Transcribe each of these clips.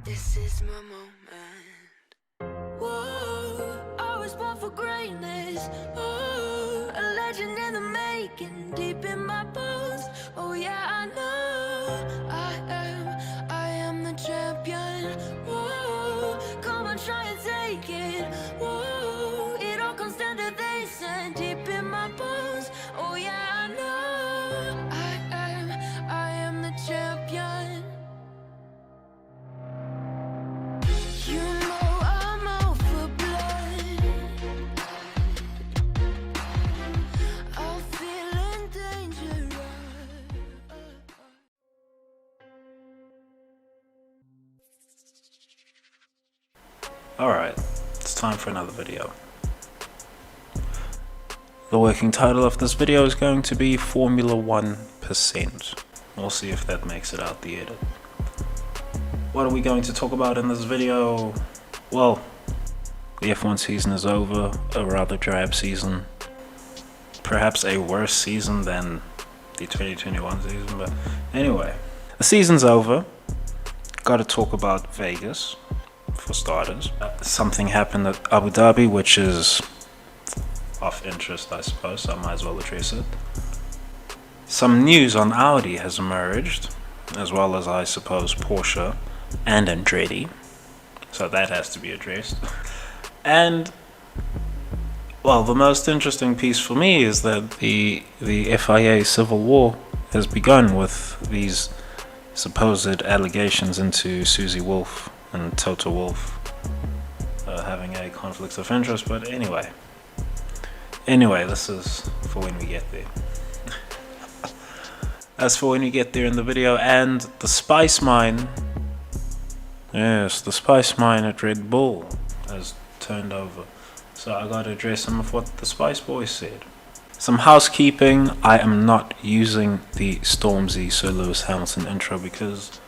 This is my moment. Whoa, I was born for greatness. Oh, a legend in the making, deep in my bones. Oh yeah, I know I am the champion. Whoa, come on, try and take it. Whoa, it all comes down to this and deep in my bones. Oh yeah, I know I am the champion. You know I'm out for blood. I'm feeling dangerous. Alright, it's time for another video. The working title of this video is going to be Formula 1%. We'll see if that makes it out the edit. What are we going to talk about in this video? Well, the F1 season is over, a rather drab season. Perhaps a worse season than the 2021 season, but anyway. The season's over. Gotta talk about Vegas, for starters. Something happened at Abu Dhabi, which is of interest, I suppose, so I might as well address it. Some news on Audi has emerged, as well as, I suppose, Porsche and Andretti, so that has to be addressed. And well, the most interesting piece for me is that the FIA civil war has begun with these supposed allegations into Susie Wolff and Toto Wolff having a conflict of interest. But anyway, this is for when we get there. That's for when we get there in the video. And the spice mine, yes, the spice mine at Red Bull has turned over. So I gotta address some of what the Spice Boys said. Some housekeeping. I am not using the Stormzy Sir Lewis Hamilton intro because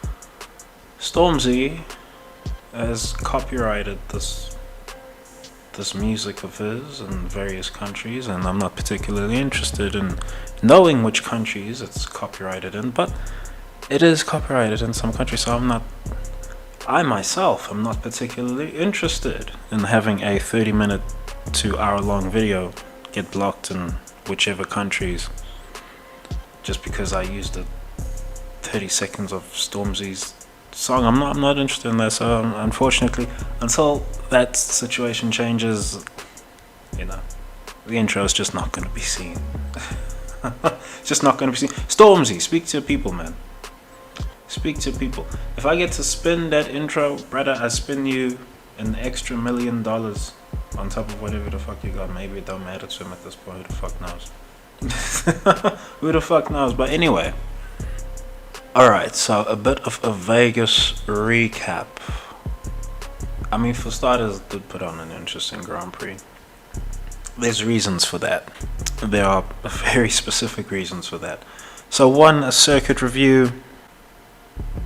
Stormzy has copyrighted this music of his in various countries, and I'm not particularly interested in knowing which countries it's copyrighted in, but it is copyrighted in some countries, so I myself am not particularly interested in having a 30-minute to hour-long video get blocked in whichever countries just because I used 30 seconds of Stormzy's song. I'm not interested in that. So unfortunately, until that situation changes, the intro is just not going to be seen. It's just not going to be seen. Stormzy, speak to people, man. Speak to people. If I get to spin that intro, brother, I spin you an extra $1 million on top of whatever the fuck you got. Maybe it don't matter to him at this point. Who the fuck knows? Who the fuck knows? But anyway. Alright, so a bit of a Vegas recap. I mean, for starters, it did put on an interesting Grand Prix. There's reasons for that. There are very specific reasons for that. So one, a circuit review.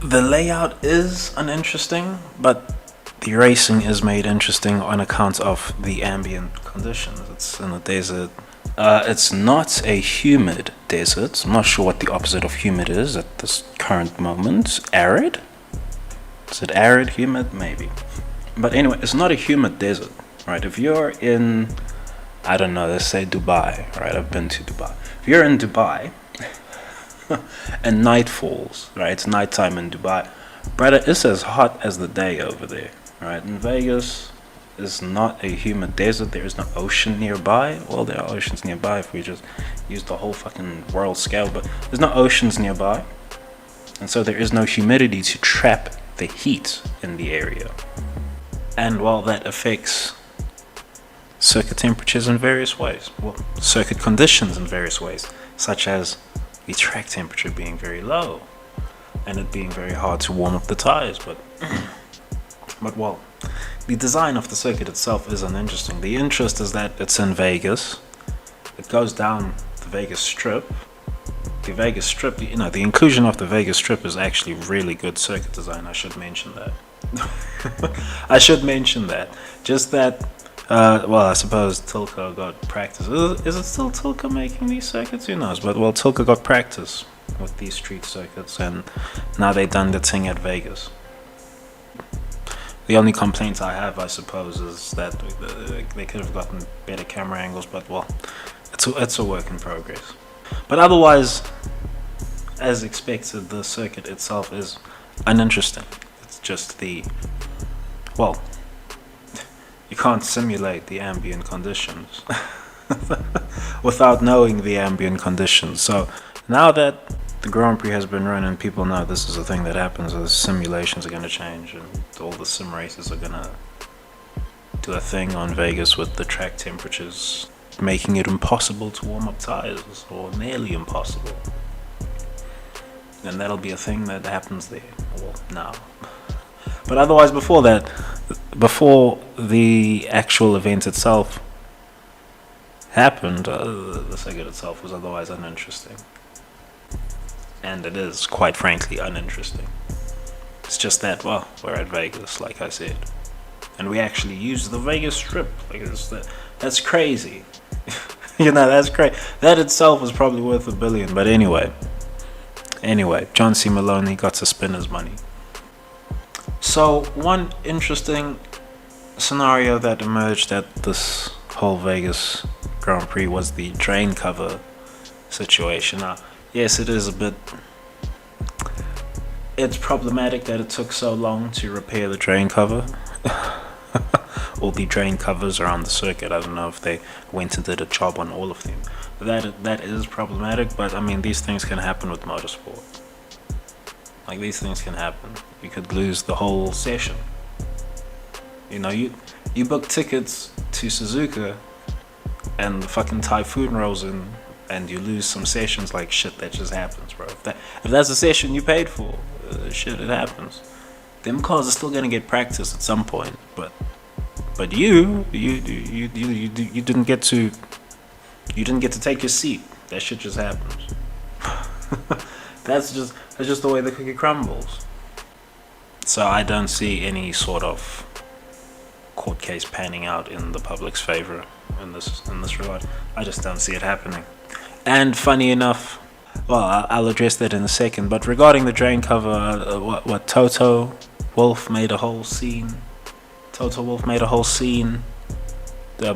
The layout is uninteresting, but the racing is made interesting on account of the ambient conditions. It's in a desert. It's not a humid desert. I'm not sure what the opposite of humid is at this current moment. Arid? Is it arid, humid? Maybe. But anyway, it's not a humid desert, right? If you're in, I don't know, let's say Dubai, right? I've been to Dubai. If you're in Dubai and night falls, right? It's nighttime in Dubai. Brother, it's as hot as the day over there, right? In Vegas, it's not a humid desert. There is no ocean nearby. Well, there are oceans nearby if we just use the whole fucking world scale, but there's no oceans nearby. And so there is no humidity to trap the heat in the area. And while that affects circuit temperatures in various ways, well, circuit conditions in various ways, such as the track temperature being very low and it being very hard to warm up the tires, but well, the design of the circuit itself is uninteresting. The interest is that it's in Vegas. It goes down the Vegas Strip. The Vegas Strip, the inclusion of the Vegas Strip is actually really good circuit design. I should mention that. I should mention that. Just that, well, I suppose Tilke got practice. Is it still Tilke making these circuits? Who knows? But well, Tilke got practice with these street circuits, and now they done the thing at Vegas. The only complaint I have, I suppose, is that they could have gotten better camera angles, but well, it's a work in progress. But otherwise, as expected, the circuit itself is uninteresting. It's just well, you can't simulate the ambient conditions without knowing the ambient conditions. So now that the Grand Prix has been run and people know this is a thing that happens, the simulations are going to change and all the sim races are going to do a thing on Vegas with the track temperatures making it impossible to warm up tires, or nearly impossible. And that'll be a thing that happens there, or now. But otherwise, before that, before the actual event itself happened, the circuit itself was otherwise uninteresting. And it is, quite frankly, uninteresting. It's just that, well, we're at Vegas, like I said. And we actually use the Vegas Strip. Like, that's crazy. That's great. That itself was probably worth $1 billion. But anyway, John C. Maloney got to spend his money. So one interesting scenario that emerged at this whole Vegas Grand Prix was the drain cover situation. Now, yes, it is it's problematic that it took so long to repair the drain cover. All the drain covers around the circuit. I don't know if they went and did a job on all of them. That is problematic, but I mean, these things can happen with motorsport. Like, these things can happen. You could lose the whole session. You book tickets to Suzuka and the fucking typhoon rolls in and you lose some sessions. Like, shit, that just happens, bro. If that's a session you paid for, shit, it happens. Them cars are still gonna get practice at some point, but you didn't get to take your seat. That shit just happens. That's just the way the cookie crumbles. So I don't see any sort of court case panning out in the public's favor in this regard. I just don't see it happening. And funny enough, well, I'll address that in a second. But regarding the drain cover, what Toto Wolff made a whole scene.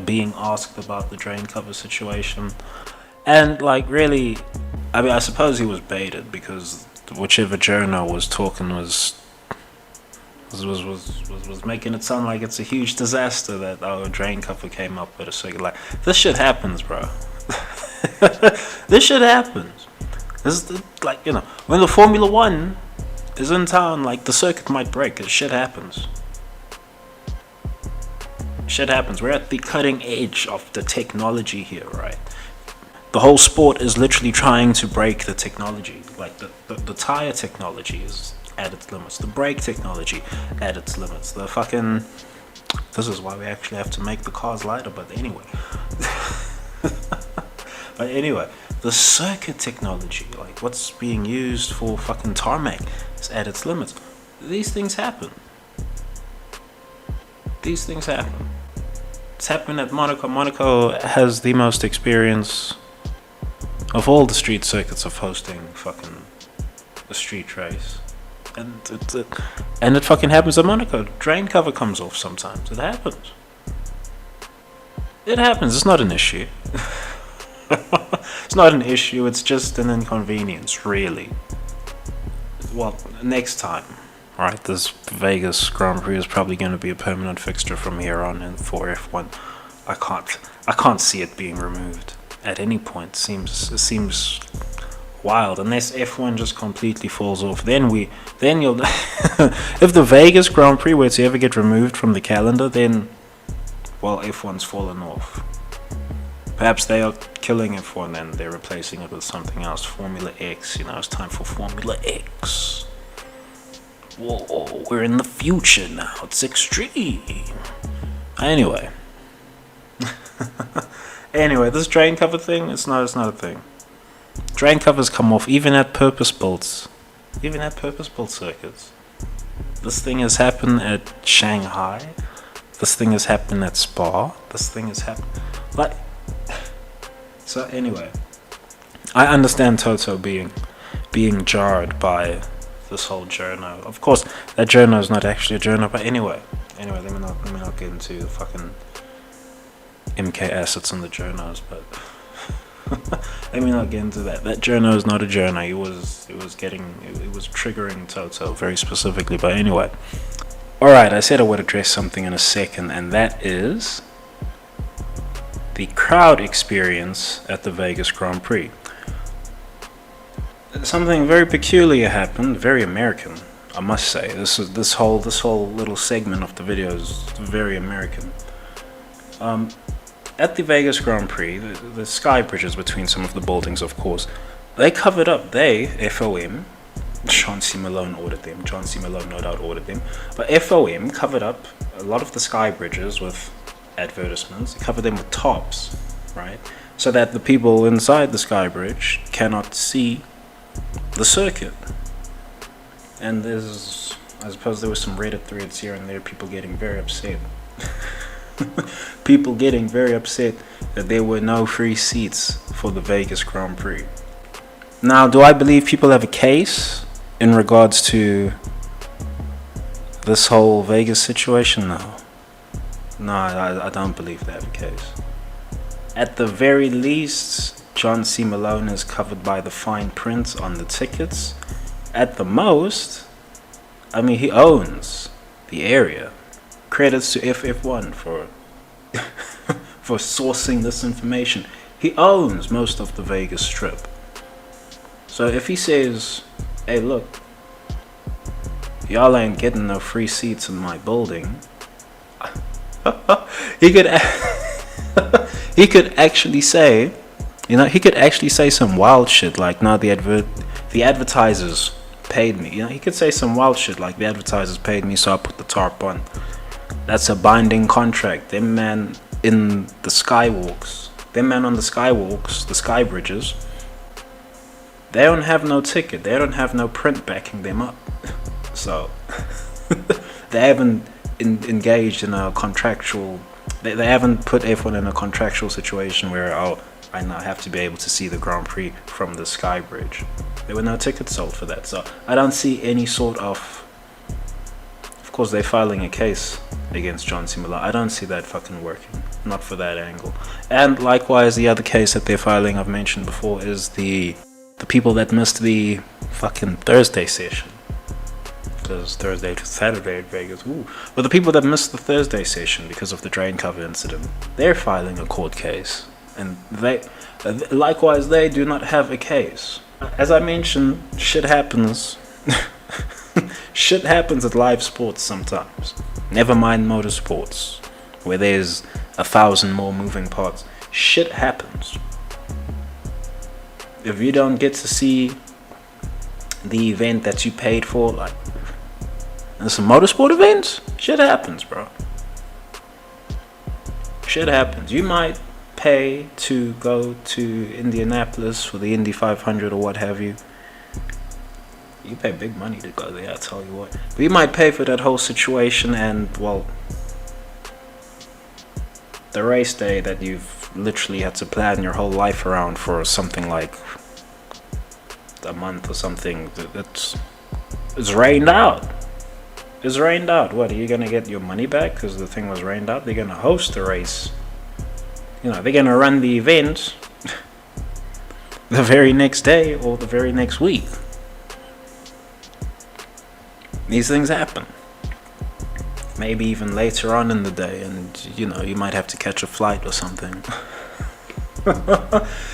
Being asked about the drain cover situation, and like, really, I mean, I suppose he was baited, because whichever journo was talking was making it sound like it's a huge disaster that our drain cover came up with a circuit. Like, this shit happens, bro. This shit happens. This is like, when the Formula 1 is in town, like, the circuit might break. Shit happens. Shit happens. We're at the cutting edge of the technology here, right? The whole sport is literally trying to break the technology. Like, the tire technology is at its limits. The brake technology at its limits. This is why we actually have to make the cars lighter, but anyway. But anyway, the circuit technology, like what's being used for fucking tarmac, is at its limits. These things happen. It's happened at Monaco. Monaco has the most experience of all the street circuits of hosting fucking a street race. And it fucking happens at Monaco. Drain cover comes off sometimes. It happens. It's not an issue. It's not an issue. It's just an inconvenience, really. Well, next time. Alright, this Vegas Grand Prix is probably going to be a permanent fixture from here on in for F1. I can't see it being removed at any point. It seems wild, unless F1 just completely falls off. Then you'll if the Vegas Grand Prix were to ever get removed from the calendar, then, well, F1's fallen off. Perhaps they are killing F1 and they're replacing it with something else. Formula X, it's time for Formula X. Whoa, we're in the future now. It's extreme. Anyway, this drain cover thing, it's not a thing. Drain covers come off even at purpose-built circuits. This thing has happened at Shanghai. This thing has happened at Spa. This thing has happened, like. So anyway, I understand Toto being jarred by this whole journo. Of course, that journo is not actually a journo, but anyway, Anyway, let me not get into the fucking MK assets on the journos, but let me not get into that. That journo is not a journo. It was triggering Toto very specifically. But anyway, all right. I said I would address something in a second, and that is the crowd experience at the Vegas Grand Prix. Something very peculiar happened, very American, I must say. This whole little segment of the video is very American. At the Vegas Grand Prix, the sky bridges between some of the buildings, of course, they covered up. FOM, John C. Malone ordered them. John C. Malone no doubt ordered them. But FOM covered up a lot of the sky bridges with advertisements. They covered them with tarps, right? So that the people inside the sky bridge cannot see the circuit. And I suppose there were some Reddit threads here and there, people getting very upset. People getting very upset that there were no free seats for the Vegas Grand Prix. Now, do I believe people have a case in regards to this whole Vegas situation? No, I don't believe they have a case. At the very least, John C. Malone is covered by the fine print on the tickets. At the most, I mean, he owns the area. Credits to FF1 for for sourcing this information. He owns most of the Vegas Strip. So if he says, hey, look, y'all ain't getting no free seats in my building, he could actually say, he could actually say some wild shit like, no, the advertisers paid me. He could say some wild shit like, the advertisers paid me, so I put the tarp on. That's a binding contract. Them man in the skywalks, them man on the skywalks, the sky bridges, they don't have no ticket. They don't have no print backing them up. So they haven't engaged in a contractual. They haven't put F1 in a contractual situation where I now have to be able to see the Grand Prix from the sky bridge. There were no tickets sold for that. So I don't see any sort of. Of course, they're filing a case against John C. Malone. I don't see that fucking working. Not for that angle. And likewise, the other case that they're filing, I've mentioned before, is the people that missed the fucking Thursday session. Because Thursday to Saturday at Vegas. Ooh. But the people that missed the Thursday session because of the drain cover incident, they're filing a court case. And likewise, they do not have a case. As I mentioned, shit happens. Shit happens at live sports sometimes. Never mind motorsports, where there's 1,000 more moving parts. Shit happens. If you don't get to see the event that you paid for, like some motorsport events, shit happens, bro. Shit happens. You might pay to go to Indianapolis for the Indy 500 or what have you. You pay big money to go there, I tell you what. But you might pay for that whole situation, and well, the race day that you've literally had to plan your whole life around for something like a month or something, it's rained out. It's rained out. What, are you gonna get your money back because the thing was rained out? They're gonna host the race. They're gonna run the event the very next day or the very next week. These things happen. Maybe even later on in the day, and you might have to catch a flight or something.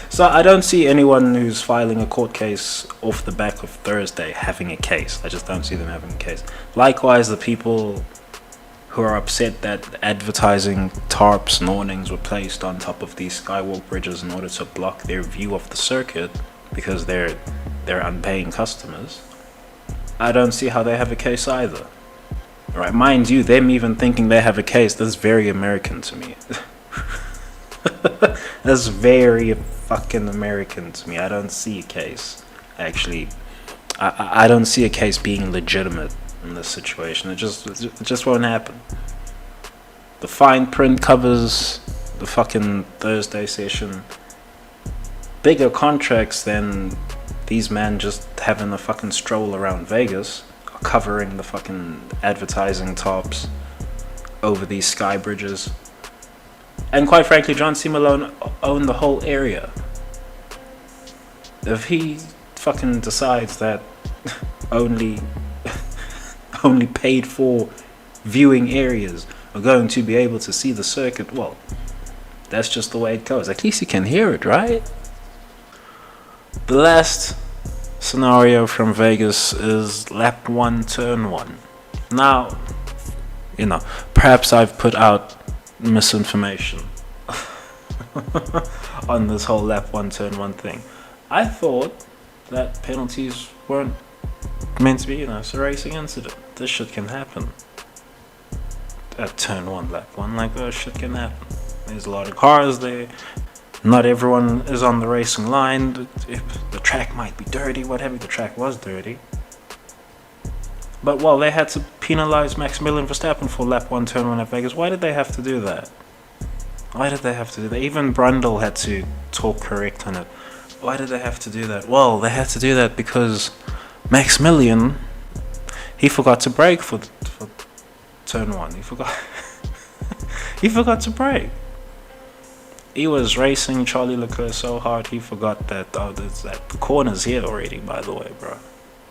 So I don't see anyone who's filing a court case off the back of Thursday having a case. I just don't see them having a case. Likewise, the people who are upset that advertising tarps and awnings were placed on top of these skywalk bridges in order to block their view of the circuit because they're unpaying customers, I don't see how they have a case either. Right, mind you, them even thinking they have a case, that's very American to me. That's very fucking American to me. I don't see a case. Actually, I don't see a case being legitimate in this situation. It just won't happen. The fine print covers the fucking Thursday session. Bigger contracts than these men just having a fucking stroll around Vegas, covering the fucking advertising tops, over these sky bridges. And quite frankly, John C. Malone owned the whole area. If he fucking decides that only paid for viewing areas are going to be able to see the circuit, well, that's just the way it goes. At least you can hear it, right? The last scenario from Vegas is lap 1, turn 1. Now, perhaps I've put out misinformation on this whole lap 1, turn 1 thing. I thought that penalties weren't meant to be, it's a racing incident. This shit can happen at turn 1, lap 1. Like, this shit can happen. There's a lot of cars there. Not everyone is on the racing line. The track might be dirty, whatever. The track was dirty. But, well, they had to penalize Maximilian Verstappen for lap 1, turn 1 at Vegas. Why did they have to do that? Why did they have to do that? Even Brundle had to talk correct on it. Why did they have to do that? Well, they had to do that because Maximilian, he forgot to brake for turn 1. He forgot. He forgot to brake. He was racing Charlie Leclerc so hard he forgot that the corner's here already. By the way, bro,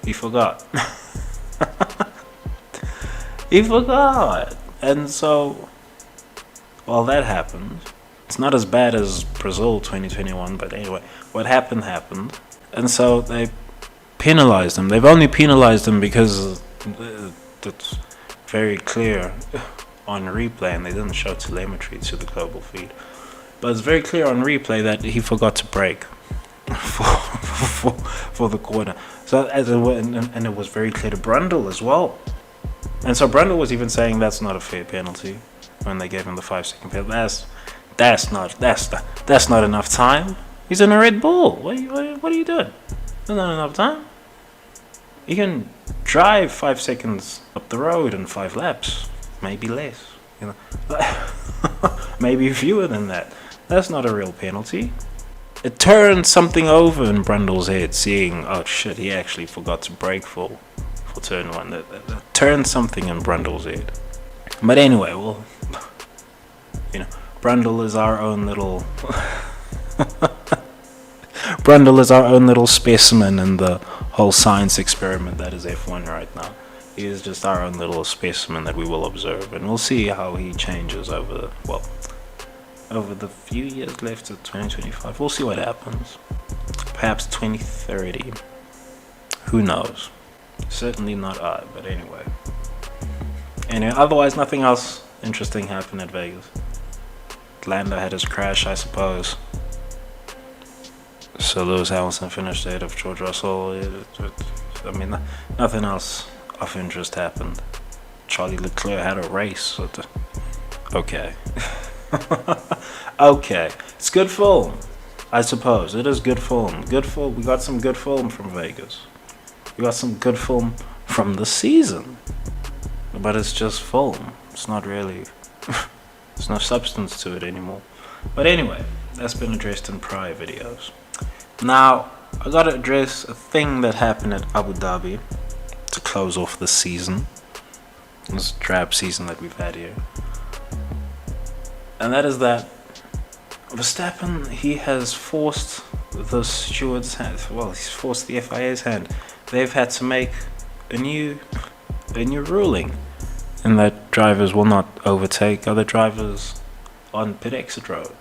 he forgot. He forgot, and so, well, that happened. It's not as bad as Brazil 2021, but anyway, what happened, and so they penalized him. They've only penalized him because it's very clear on replay, and they didn't show telemetry to the global feed. But it's very clear on replay that he forgot to brake for the corner. So and it was very clear to Brundle as well. And so Brundle was even saying that's not a fair penalty when they gave him the 5-second penalty. That's not enough time. He's in a Red Bull. What are you doing? That's not enough time. You can drive 5 seconds up the road in 5 laps, maybe less. Maybe fewer than that. That's not a real penalty. It turned something over in Brundle's head, seeing, oh shit, he actually forgot to brake for turn 1. That turned something in Brundle's head. But anyway, well, Brundle is our own little Brundle is our own little specimen in the whole science experiment that is F1 right now. He is just our own little specimen that we will observe, and we'll see how he changes over the few years left to 2025. We'll see what happens. Perhaps 2030. Who knows? Certainly not I, but anyway. Otherwise, nothing else interesting happened at Vegas. Lando had his crash, I suppose. So Lewis Hamilton finished ahead of George Russell. Nothing else of interest happened. Charlie Leclerc had a race. Okay. Okay. It's good film, I suppose. It is good film. We got some good film from Vegas. We got some good film from the season. But it's just film. It's not really... There's no substance to it anymore. But anyway, that's been addressed in prior videos. Now, I gotta address a thing that happened at Abu Dhabi to close off the season. This drab season that we've had here. And that is that Verstappen, he has forced the steward's hand. Well, he's forced the FIA's hand. They've had to make a new ruling, and that drivers will not overtake other drivers on pit exit road.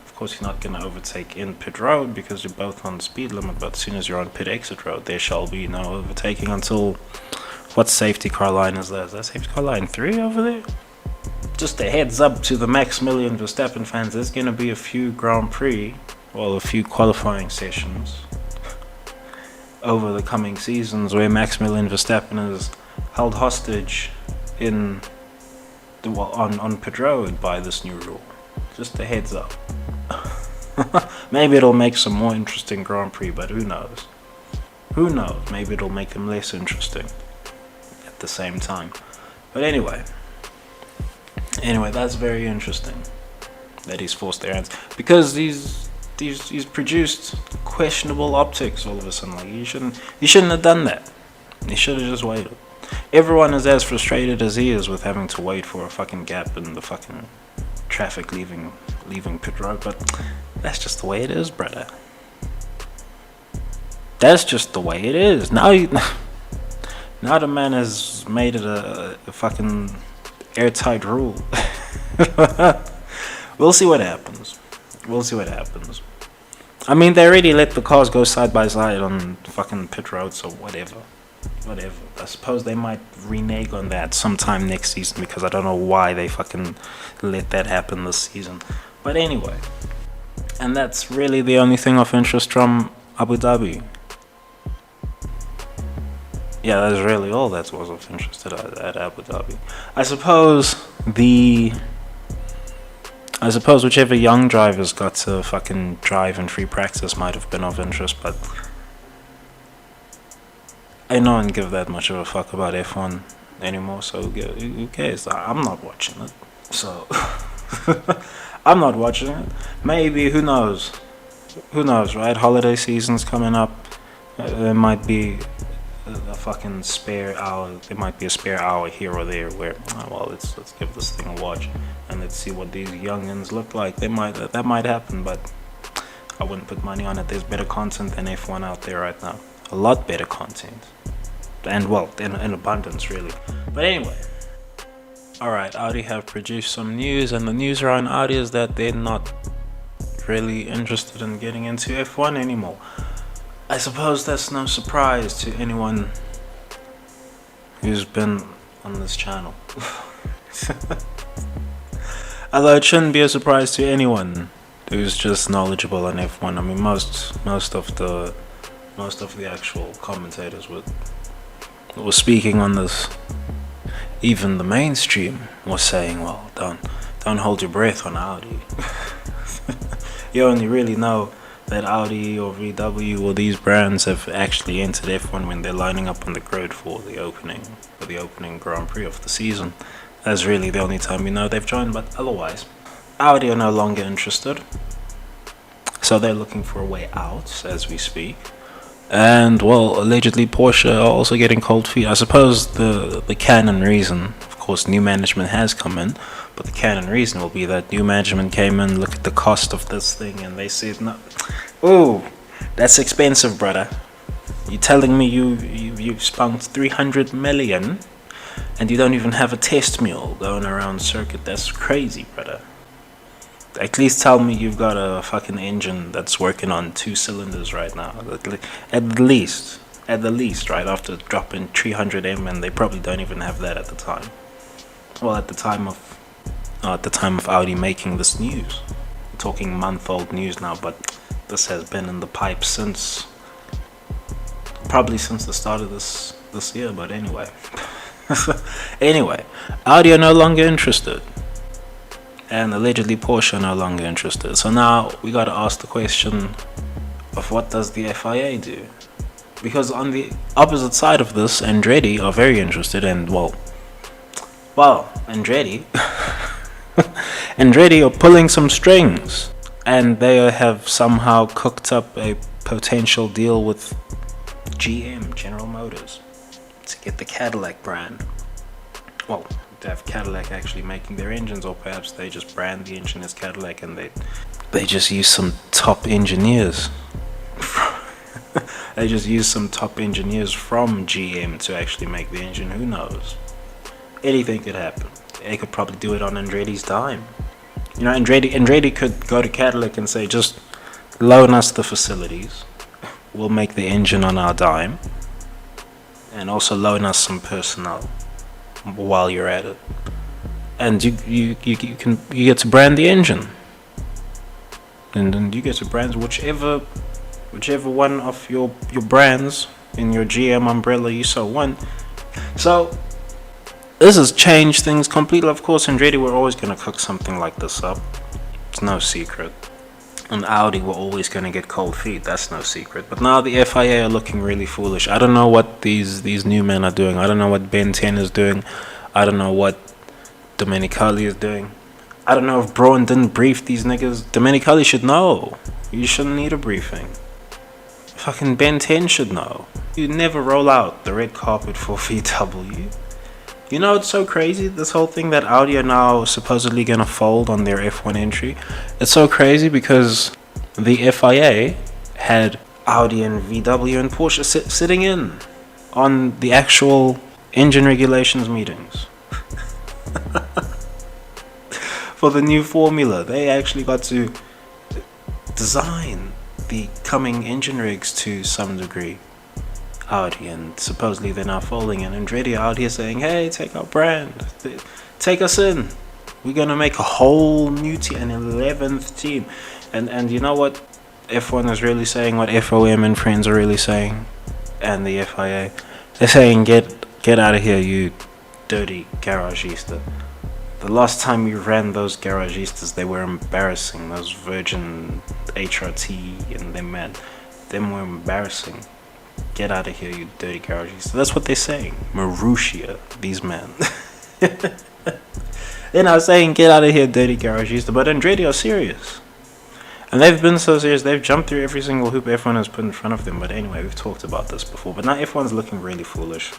Of course, you're not going to overtake in pit road because you're both on the speed limit, but as soon as you're on pit exit road, there shall be no overtaking until... What safety car line is that? Is that safety car line 3 over there? Just a heads up to the Maximilian Verstappen fans, there's going to be a few Grand Prix, well, a few qualifying sessions over the coming seasons where Maximilian Verstappen is held hostage on pit road by this new rule. Just a heads up. Maybe it'll make some more interesting Grand Prix, but who knows? Who knows? Maybe it'll make them less interesting at the same time. But anyway, that's very interesting that he's forced their hands, because he's produced questionable optics all of a sudden. Like, he shouldn't have done that. He should have just waited. everyone is as frustrated as he is with having to wait for a fucking gap in the fucking traffic leaving pit road, but that's just the way it is, brother. That's just the way it is. Now the man has made it a fucking airtight rule. We'll see what happens. I mean, they already let the cars go side by side on fucking pit roads or whatever. I suppose they might renege on that sometime next season, because I don't know why they fucking let that happen this season. But anyway, and that's really the only thing of interest from Abu Dhabi. Yeah, that's really all that was of interest at Abu Dhabi. I suppose whichever young drivers got to fucking drive in free practice might have been of interest, but I don't give that much of a fuck about F1 anymore, so who cares? I'm not watching it, so I'm not watching it. Maybe, who knows, right? Holiday season's coming up. There might be a fucking spare hour. There might be a spare hour here or there where, let's give this thing a watch and let's see what these youngins look like. That might happen, but I wouldn't put money on it. There's better content than F1 out there right now. A lot better content, and in abundance, really. But anyway, alright, Audi have produced some news, and the news around Audi is that they're not really interested in getting into F1 anymore. I suppose that's no surprise to anyone who's been on this channel. Although it shouldn't be a surprise to anyone who's just knowledgeable on F1. I mean, most of the actual commentators were speaking on this. Even the mainstream was saying, well, don't hold your breath on Audi. You only really know that Audi or VW or these brands have actually entered F1 when they're lining up on the grid for the opening Grand Prix of the season. That's really the only time you know they've joined, but otherwise, Audi are no longer interested. So they're looking for a way out as we speak. And, well, allegedly Porsche are also getting cold feet. I suppose the canon reason, of course, new management has come in, but the canon reason will be that new management came in, looked at the cost of this thing, and they said, no, ooh, that's expensive, brother. You're telling me you've spent 300 million and you don't even have a test mule going around circuit? That's crazy, brother. At least tell me you've got a fucking engine that's working on 2 cylinders right now. At the least, right? After dropping 300M, and they probably don't even have that at the time. Well, at the time of Audi making this news. We're talking month-old news now, but this has been in the pipe probably since the start of this year. But anyway, Audi are no longer interested. And allegedly Porsche are no longer interested. So now we got to ask the question of what does the FIA do? Because on the opposite side of this, Andretti are very interested, and well, Andretti are pulling some strings, and they have somehow cooked up a potential deal with GM, General Motors, to get the Cadillac brand. Well, to have Cadillac actually making their engines, or perhaps they just brand the engine as Cadillac and they just use some top engineers. They just use some top engineers from GM to actually make the engine. Who knows? Anything could happen. They could probably do it on Andretti's dime. You know, Andretti could go to Cadillac and say, just loan us the facilities, we'll make the engine on our dime, and also loan us some personnel while you're at it, and you get to brand the engine, and then you get to brand whichever one of your brands in your GM umbrella you so want. So this has changed things completely. Of course, Andretti were always going to cook something like this up. It's no secret. And Audi were always going to get cold feet. That's no secret. But now the FIA are looking really foolish. I don't know what these new men are doing. I don't know what Ben 10 is doing. I don't know what Domenicali is doing. I don't know if Braun didn't brief these niggas. Domenicali should know. You shouldn't need a briefing. Fucking Ben 10 should know. You never roll out the red carpet for VW. You know, it's so crazy, this whole thing that Audi are now supposedly going to fold on their F1 entry. It's so crazy because the FIA had Audi and VW and Porsche sitting in on the actual engine regulations meetings. For the new formula, they actually got to design the coming engine rigs to some degree. Audi, and supposedly they're now folding in. Andretti Audi is saying, hey, take our brand, take us in. We're gonna make a whole new team, an 11th team. And you know what F1 is really saying, what FOM and friends are really saying, and the FIA, they're saying, get out of here, you dirty garageista. The last time you ran those garagistas, they were embarrassing. Those Virgin HRT and them were embarrassing. Get out of here, you dirty garages. So that's what they're saying. Marussia, these men. They're not saying get out of here, dirty garages. But Andretti are serious. And they've been so serious, they've jumped through every single hoop F1 has put in front of them. But anyway, we've talked about this before. But now F1's looking really foolish.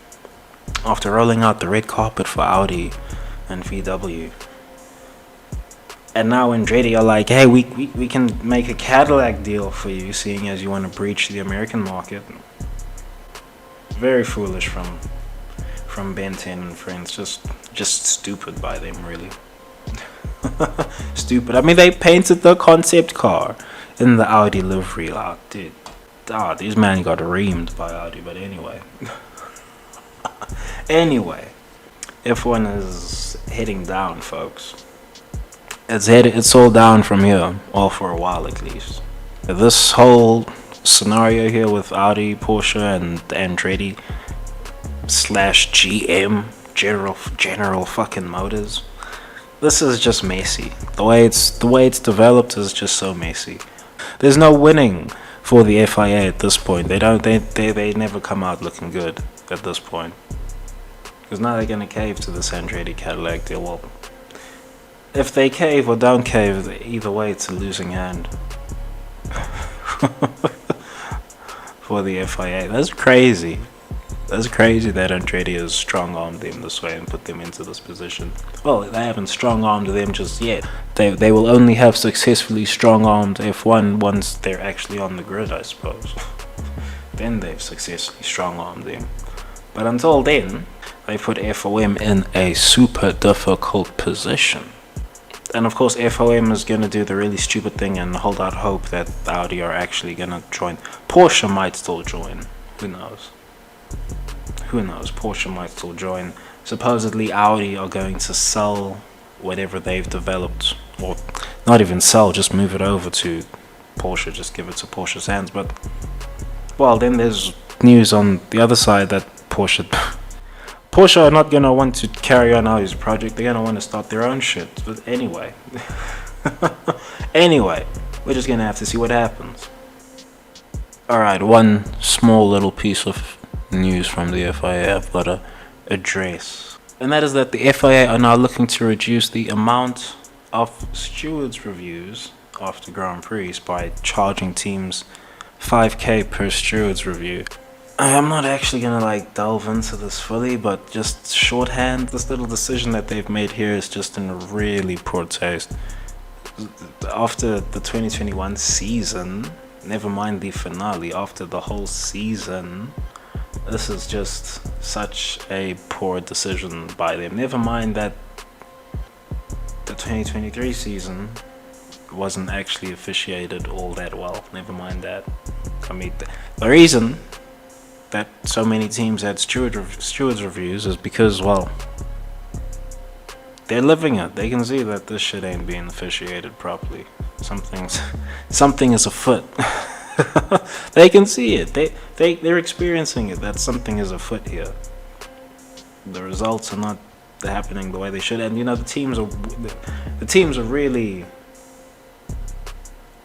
After rolling out the red carpet for Audi and VW. And now Andretti are like, hey, we can make a Cadillac deal for you, seeing as you want to breach the American market. Very foolish from Ben 10 and friends. Just stupid by them, really. Stupid. I mean, they painted the concept car in the Audi livery. Like, dude, these men got reamed by Audi. But anyway. Anyway, F1 is heading down, folks. It's all down from here, or for a while at least. This whole scenario here with Audi, Porsche, and Andretti / GM, General fucking Motors. This is just messy. The way it's developed is just so messy. There's no winning for the FIA at this point. They never come out looking good at this point. Because now they're gonna cave to this Andretti-Cadillac deal. Well, if they cave or don't cave, either way it's a losing hand. For the FIA. That's crazy. That's crazy that Andretti has strong-armed them this way and put them into this position. Well, they haven't strong-armed them just yet. They will only have successfully strong-armed F1 once they're actually on the grid, I suppose. Then they've successfully strong-armed them. But until then, they put FOM in a super difficult position. And of course, FOM is going to do the really stupid thing and hold out hope that Audi are actually going to join. Porsche might still join. Who knows? Who knows? Porsche might still join. Supposedly, Audi are going to sell whatever they've developed. Or not even sell, just move it over to Porsche. Just give it to Porsche's hands. But, well, then there's news on the other side that Porsche are not going to want to carry on Audi's project. They're going to want to start their own shit. But anyway. Anyway, we're just going to have to see what happens. Alright, one small little piece of news from the FIA I've got to address. And that is that the FIA are now looking to reduce the amount of stewards reviews after Grand Prix by charging teams $5,000 per stewards review. I'm not actually gonna delve into this fully, but just shorthand, this little decision that they've made here is just in really poor taste. After the 2021 season, never mind the finale, after the whole season, this is just such a poor decision by them. Never mind that the 2023 season wasn't actually officiated all that well. Never mind that. I mean, the reason that so many teams had stewards reviews is because, well, they're living it. They can see that this shit ain't being officiated properly. Something is afoot. They can see it. They're experiencing it. That something is afoot here. The results are not happening the way they should, and the teams are really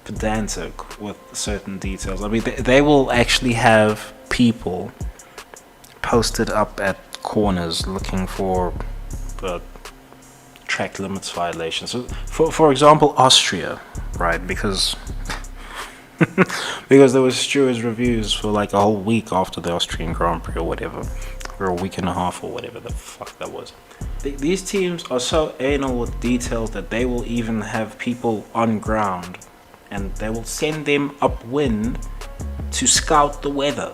pedantic with certain details. I mean, they will actually have people posted up at corners looking for track limits violations. So for example, Austria, right? Because there was stewards reviews for a whole week after the Austrian Grand Prix or whatever. or a week and a half, or whatever the fuck that was. These teams are so anal with details that they will even have people on ground and they will send them upwind to scout the weather.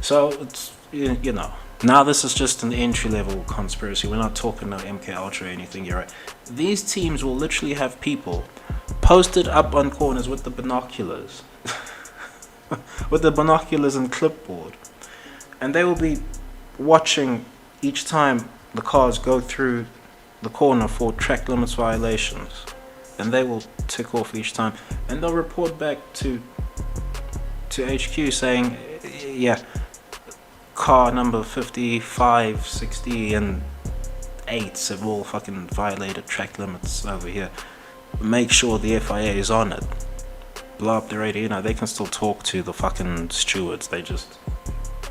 So it's, you know, now this is just an entry level conspiracy. We're not talking no MK Ultra or anything. You're right. These teams will literally have people posted up on corners with the binoculars, with the binoculars and clipboard, and they will be watching each time the cars go through the corner for track limits violations, and they will tick off each time, and they'll report back to HQ saying, yeah, car number 55, 60 and 8s have all fucking violated track limits over here. Make sure the FIA is on it. Blow up the radio. You know, they can still talk to the fucking stewards. There's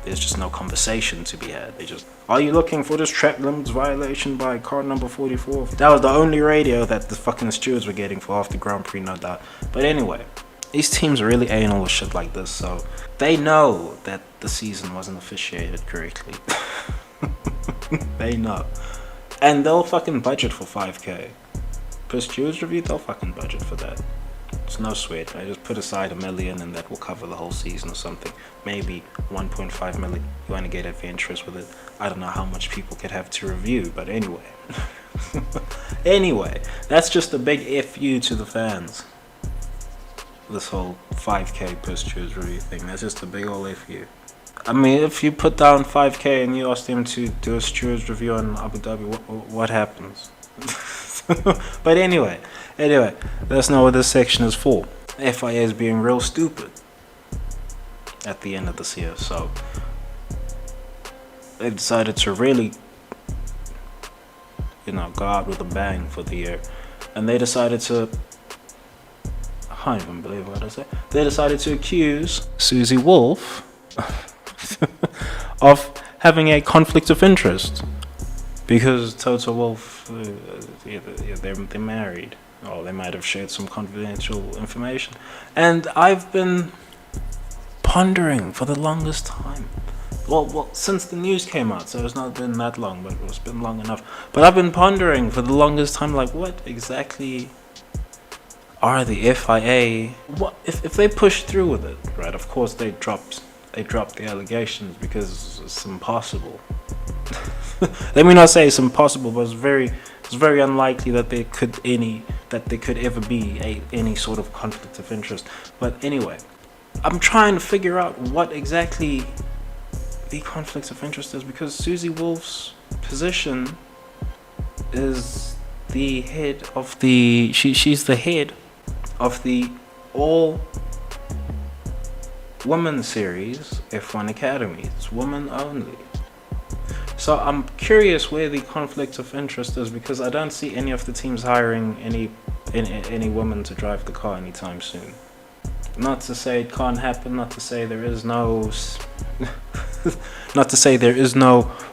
just no conversation to be had. They just, are you looking for this track limits violation by car number 44? That was the only radio that the fucking stewards were getting for after Grand Prix, no doubt. But anyway, these teams are really anal with shit like this, so they know that the season wasn't officiated correctly. They know. And they'll fucking budget for 5k. Per stewards review, they'll fucking budget for that. It's no sweat. I just put aside $1 million and that will cover the whole season or something. Maybe 1.5 million. You want to get adventurous with it. I don't know how much people could have to review, but anyway. Anyway, that's just a big FU to the fans. This whole 5k per stewards review thing. That's just a big old FU. I mean, if you put down 5k and you ask them to do a stewards review on Abu Dhabi, what happens? But anyway, that's not what this section is for. FIA is being real stupid at the end of this year, so they decided to really, you know, go out with a bang for the year, and they decided to, I can't even believe what I said. They decided to accuse Susie Wolf of having a conflict of interest because Toto Wolff, they're married, or they might have shared some confidential information. And I've been pondering for the longest time. Well, since the news came out, so it's not been that long, but it's been long enough. But I've been pondering for the longest time, like, what exactly are the FIA? What if they push through with it, right? Of course, they dropped the allegations because it's impossible. Let me not say it's impossible, but it's very unlikely that there could ever be any sort of conflict of interest. But anyway, I'm trying to figure out what exactly the conflict of interest is, because Susie Wolf's position is the head of the she's the head of the all women series F1 Academy. It's women only. So I'm curious where the conflict of interest is, because I don't see any of the teams hiring any woman to drive the car anytime soon. Not to say it can't happen, not to say there is no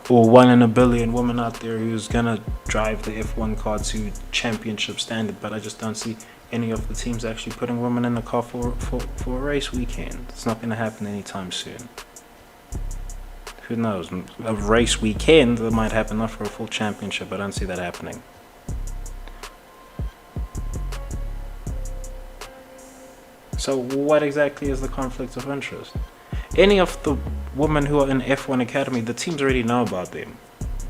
or 1 in a billion woman out there who's gonna drive the F1 car to championship standard, but I just don't see any of the teams actually putting women in the car for a race weekend. It's not gonna happen anytime soon. Who knows? A race weekend that might happen, not for a full championship. I don't see that happening. So what exactly is the conflict of interest? Any of the women who are in F1 Academy, the teams already know about them.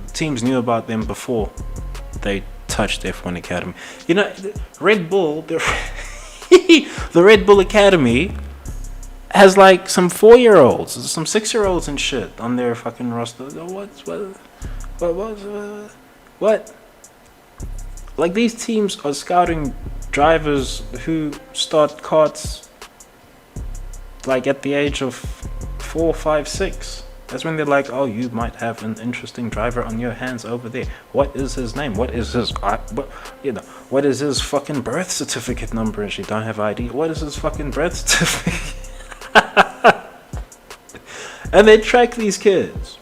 The teams knew about them before they touched F1 Academy. You know, Red Bull, the Red Bull Academy has like some 4-year-olds, some 6-year-olds and shit on their fucking roster. What? Like, these teams are scouting drivers who start karts like at the age of 4, 5, 6. That's when they're like, oh, you might have an interesting driver on your hands over there. What is his name? What is his what is his fucking birth certificate number? And she don't have ID. What is his fucking birth certificate? And they track these kids.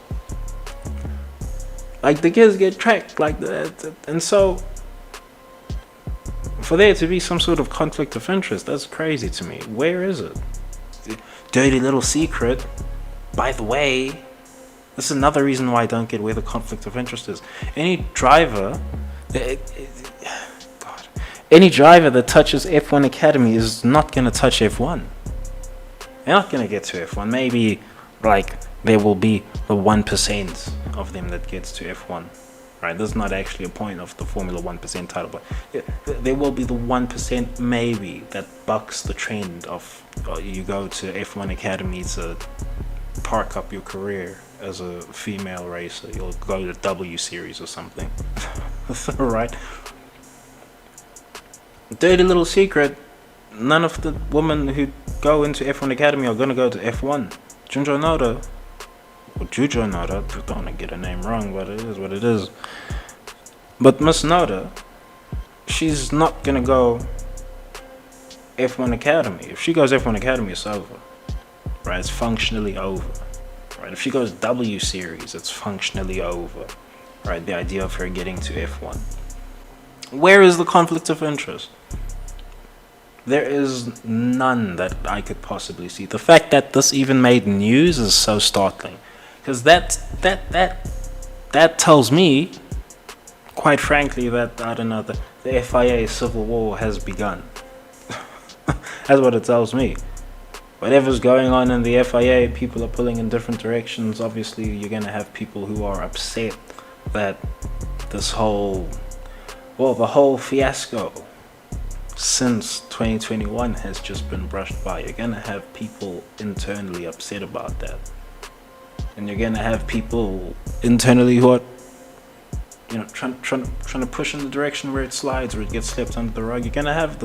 Like, the kids get tracked like that. And so for there to be some sort of conflict of interest, that's crazy to me. Where is it? Dirty little secret. By the way, This is another reason why I don't get where the conflict of interest is. Any driver, any driver that touches F1 Academy is not going to touch F1. They're not going to get to F1. Maybe, like, there will be the 1% of them that gets to F1. Right, this is not actually a point of the Formula 1% title, but there will be the 1% maybe that bucks the trend of you go to F1 Academy to park up your career as a female racer. You'll go to W Series or something. Right? Dirty little secret, none of the women who go into F1 Academy are going to go to F1. Junjo Noda, or Jujo Noda, I don't want to get her name wrong, but it is what it is. But Miss Noda, she's not going to go F1 Academy. If she goes F1 Academy, it's over. Right? It's functionally over. Right? If she goes W Series, it's functionally over. Right? The idea of her getting to F1. Where is the conflict of interest? There is none that I could possibly see. The fact that this even made news is so startling. Because that tells me, quite frankly, that, I don't know, the FIA civil war has begun. That's what it tells me. Whatever's going on in the FIA, people are pulling in different directions. Obviously, you're going to have people who are upset that this whole, well, the whole fiasco since 2021 has just been brushed by. You're going to have people internally upset about that. And you're going to have people internally who are, you know, trying to push in the direction where it slides, where it gets swept under the rug. You're going to have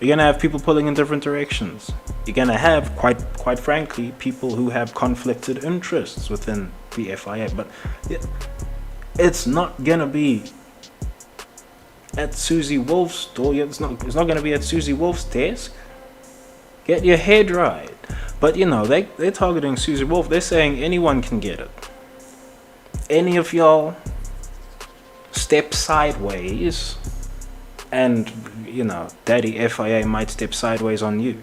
you're going to have people pulling in different directions. You're going to have, quite frankly, people who have conflicted interests within the FIA. But it's not going to be at Susie Wolf's door. It's not going to be at Susie Wolf's desk. Get your head right. But, you know, they're targeting Susie Wolf. They're saying anyone can get it. Any of y'all step sideways, and, you know, Daddy FIA might step sideways on you.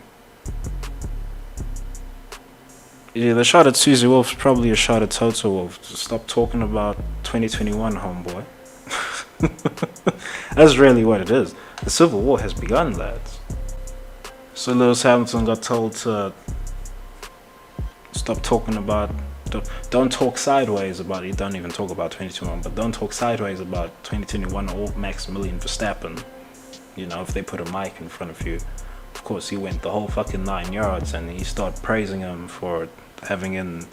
Yeah, the shot at Susie Wolf is probably a shot at Toto Wolf. Stop talking about 2021, homeboy. That's really what it is. The civil war has begun, lads. So Lewis Hamilton got told to stop talking about, don't talk sideways about it. Don't even talk about 2021, but don't talk sideways about 2021 or Maximilian Verstappen. You know, if they put a mic in front of you. Of course, he went the whole fucking 9 yards and he started praising him for having an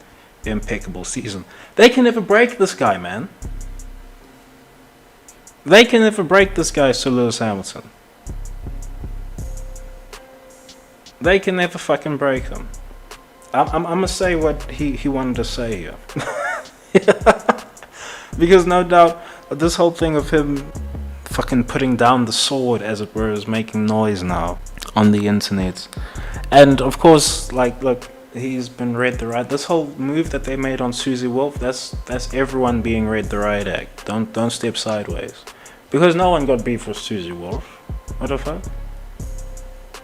impeccable season. They can never break this guy, man. They can never break this guy, Sir Lewis Hamilton. They can never fucking break him. I'm gonna say what he wanted to say here. Because no doubt, this whole thing of him fucking putting down the sword, as it were, is making noise now on the internet. And of course, like, look, he's been read the right. This whole move that they made on Susie Wolf, that's everyone being read the right act. Don't step sideways. Because no one got beef with Susie Wolf. What the fuck?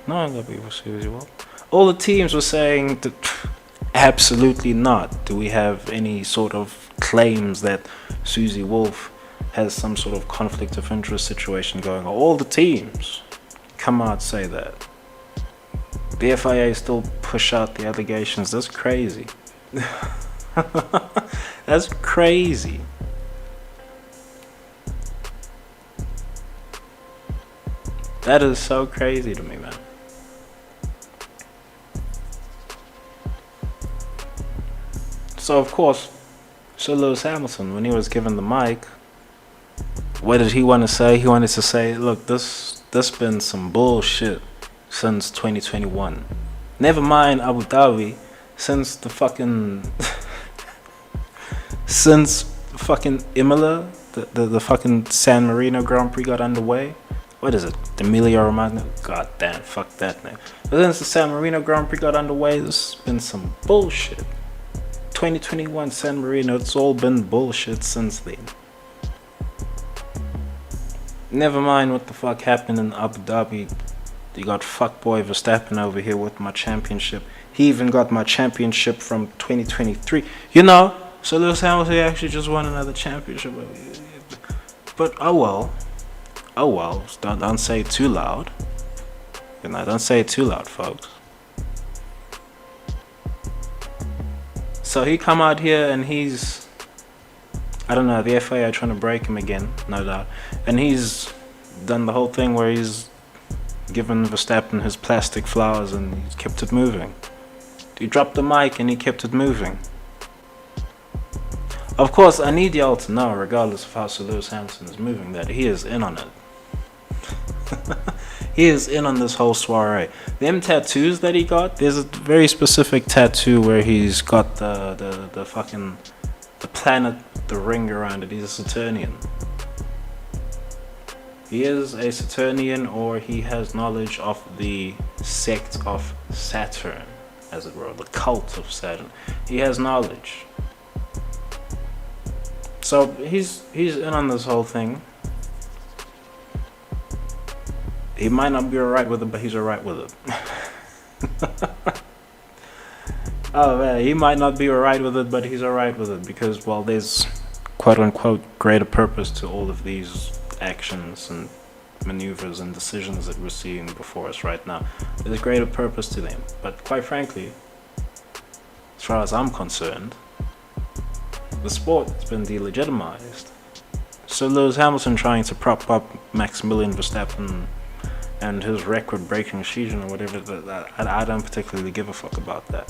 No one got beef with Susie Wolf. All the teams were saying that absolutely not. Do we have any sort of claims that Susie Wolf has some sort of conflict of interest situation going on? All the teams come out say that. The FIA still push out the allegations. That's crazy. That's crazy. That is so crazy to me, man. So of course, Sir Lewis Hamilton, when he was given the mic, what did he want to say? He wanted to say, look, this been some bullshit since 2021. Never mind Abu Dhabi, since the fucking since fucking Imola, the fucking San Marino Grand Prix got underway. What is it? The Emilia Romagna? God damn, fuck that name. But since the San Marino Grand Prix got underway, there's been some bullshit. 2021 San Marino, it's all been bullshit since then. Never mind what the fuck happened in Abu Dhabi You got fuckboy Verstappen over here with my championship. He even got my championship from 2023. You know, so Lewis Hamilton actually just won another championship. But oh well. Oh well. Don't say it too loud. You know, don't say it too loud, folks. So he come out here and he's, I don't know, the FIA are trying to break him again, no doubt. And he's done the whole thing where he's given Verstappen his plastic flowers and he's kept it moving. He dropped the mic and he kept it moving. Of course, I need y'all to know, regardless of how Sir Lewis Hamilton is moving, that he is in on it. He is in on this whole soiree. Them tattoos that he got, there's a very specific tattoo where he's got the fucking, the planet, the ring around it. He's a Saturnian. He is a Saturnian, or he has knowledge of the sect of Saturn, as it were, the cult of Saturn. He has knowledge. So he's in on this whole thing. He might not be alright with it, but he's alright with it. Oh man, he might not be alright with it, but he's alright with it because, well, there's quote unquote greater purpose to all of these actions and maneuvers and decisions that we're seeing before us right now. There's greater purpose to them. But quite frankly, as far as I'm concerned, the sport has been delegitimized. So Lewis Hamilton trying to prop up Maximilian Verstappen and his record-breaking season or whatever, I don't particularly give a fuck about that.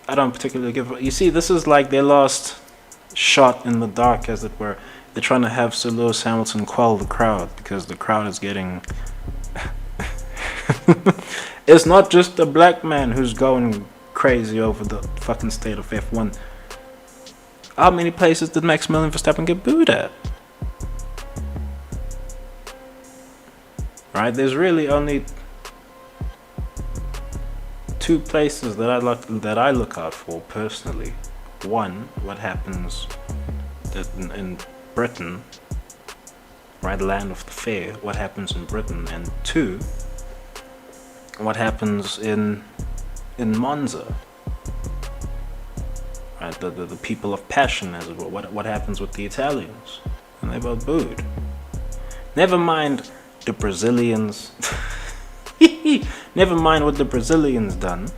I don't particularly give a... You see, this is like their last shot in the dark, as it were. They're trying to have Sir Lewis Hamilton quell the crowd because the crowd is getting... It's not just a black man who's going crazy over the fucking state of F1. How many places did Maximilian Verstappen get booed at? Right, there's really only two places that I look out for personally. One, what happens in Britain, right, land of the fair, what happens in Britain, and two, what happens in Monza, right, the people of passion, as it were. What happens with the Italians, and they both booed. Never mind the Brazilians. Never mind what the Brazilians done.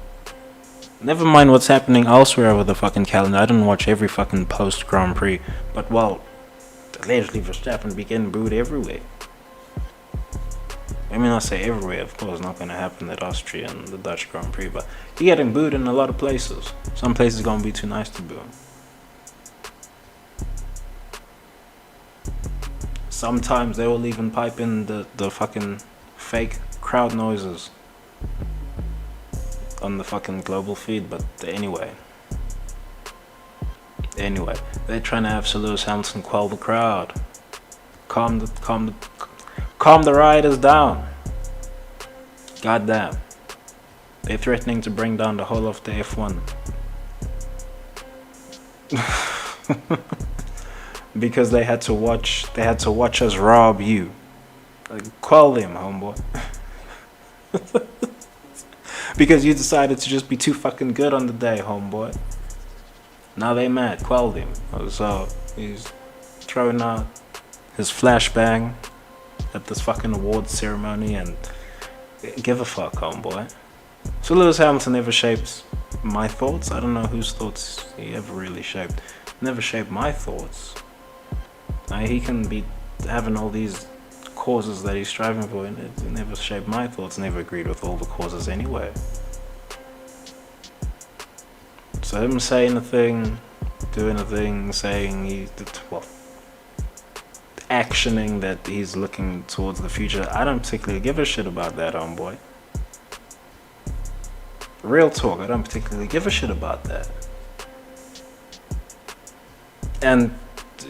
Never mind what's happening elsewhere over the fucking calendar. I didn't watch every fucking post Grand Prix, but well, allegedly Verstappen began booed everywhere. I mean, I say everywhere, of course, not gonna happen at Austria and the Dutch Grand Prix, but you're getting booed in a lot of places. Some places gonna be too nice to boo. Sometimes they will even pipe in the fucking fake crowd noises on the fucking global feed, but anyway, they're trying to have Sir Lewis Hamilton quell the crowd, calm the rioters down. Goddamn, they're threatening to bring down the whole of the F1 because they had to watch us rob you. Like, quell them, homeboy. Because you decided to just be too fucking good on the day, homeboy. Now they mad. Quell them. So he's throwing out his flashbang at this fucking awards ceremony, and give a fuck, homeboy. So Lewis Hamilton never shaped my thoughts. I don't know whose thoughts he ever really shaped. Never shaped my thoughts. He can be having all these causes that he's striving for, and it never shaped my thoughts. Never agreed with all the causes anyway. So him saying a thing, doing a thing, saying actioning that he's looking towards the future, I don't particularly give a shit about that, homeboy. Real talk, I don't particularly give a shit about that. And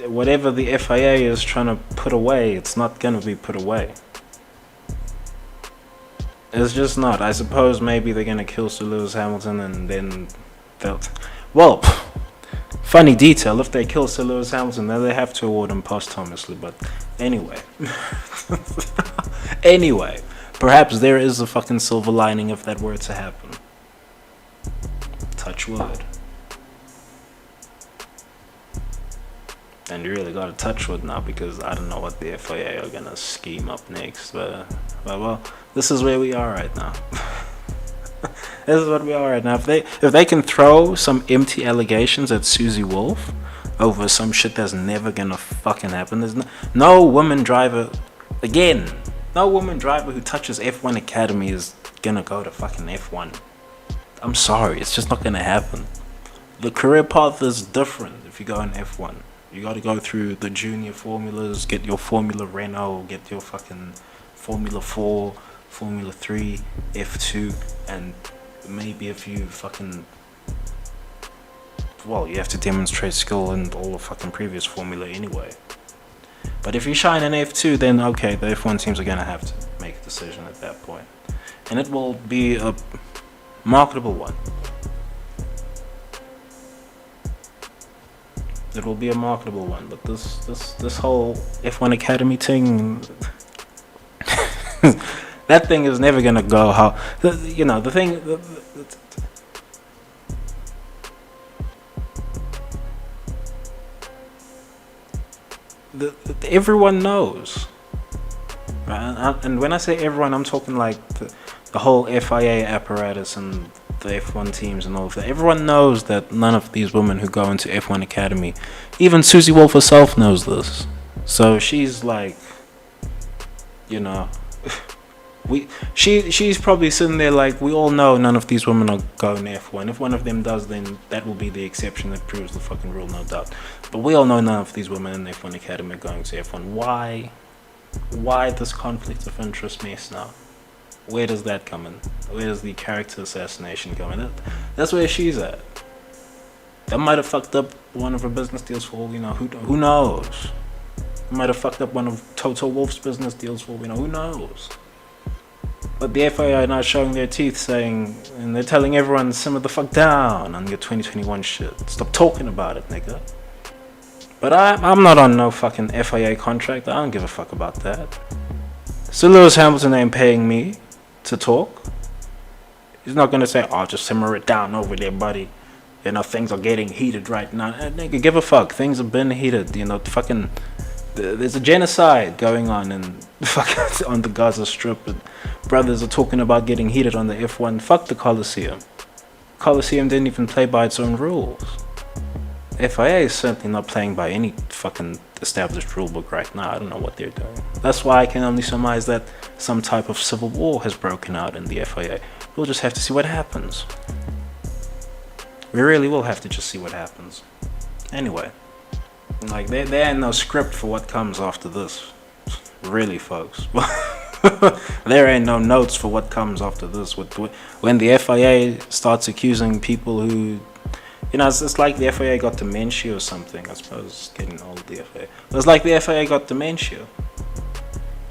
whatever the FIA is trying to put away, it's not going to be put away. It's just not. I suppose maybe they're going to kill Sir Lewis Hamilton and then they'll... Well, funny detail, if they kill Sir Lewis Hamilton, then they have to award him posthumously, but Anyway. Anyway. Perhaps there is a fucking silver lining if that were to happen. Touch wood. And you really gotta touch wood now, because I don't know what the FIA are gonna scheme up next. But well, this is where we are right now. This is what we are right now. If they can throw some empty allegations at Susie Wolf over some shit that's never gonna fucking happen, there's no woman driver, again, no woman driver who touches F1 Academy is gonna go to fucking F1. I'm sorry, it's just not gonna happen. The career path is different if you go in F1. You gotta go through the junior formulas, get your Formula Renault, get your fucking Formula 4, Formula 3, F2, and maybe if you fucking, well, you have to demonstrate skill in all the fucking previous formula anyway. But if you shine in F2, then okay, the F1 teams are gonna have to make a decision at that point, and it will be a marketable one. It will be a marketable one. But this whole F1 Academy thing, that thing is never gonna go how, you know, the thing. Everyone knows, right? And when I say everyone, I'm talking like the whole FIA apparatus and the F1 teams and all of that. Everyone knows that none of these women who go into F1 Academy, even Susie Wolf herself knows this. So she's like, you know, she's probably sitting there like, we all know none of these women are going F1. If one of them does, then that will be the exception that proves the fucking rule, no doubt. But we all know none of these women in the F1 Academy are going to F1. Why this conflict of interest mess now? Where does that come in? Where does the character assassination come in? That's where she's at. That might have fucked up one of her business deals for all we know. Who knows? It might have fucked up one of Toto Wolff's business deals for all we know. Who knows? But the FIA are now showing their teeth, saying, and they're telling everyone, simmer the fuck down on your 2021 shit. Stop talking about it, nigga. But I'm not on no fucking FIA contract. I don't give a fuck about that. So Lewis Hamilton ain't paying me to talk. He's not gonna say, oh, just simmer it down over there, buddy. You know, things are getting heated right now. Nigga, give a fuck. Things have been heated. You know, fucking, there's a genocide going on in fucking on the Gaza Strip. And brothers are talking about getting heated on the F1. Fuck the Coliseum. Coliseum didn't even play by its own rules. FIA is certainly not playing by any fucking established rulebook right now. I don't know what they're doing. That's why I can only surmise that some type of civil war has broken out in the FIA. We'll just have to see what happens. We really will have to just see what happens. Anyway, like there ain't no script for what comes after this. Really, folks. There ain't no notes for what comes after this. When the FIA starts accusing people who, you know, it's like the FIA got dementia or something. I suppose it's getting old, the FIA. But it's like the FIA got dementia.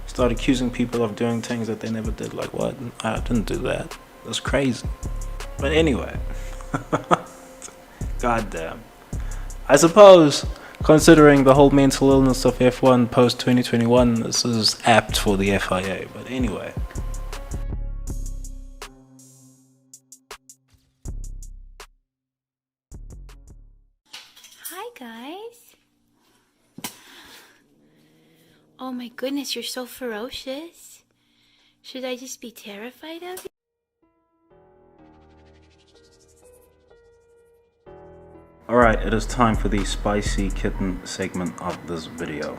Start accusing people of doing things that they never did. Like, what? I didn't do that. That's crazy. But anyway. Goddamn. I suppose, considering the whole mental illness of F1 post 2021, this is apt for the FIA. But anyway. Hi, guys. Oh my goodness, you're so ferocious. Should I just be terrified of you? Alright, it is time for the spicy kitten segment of this video.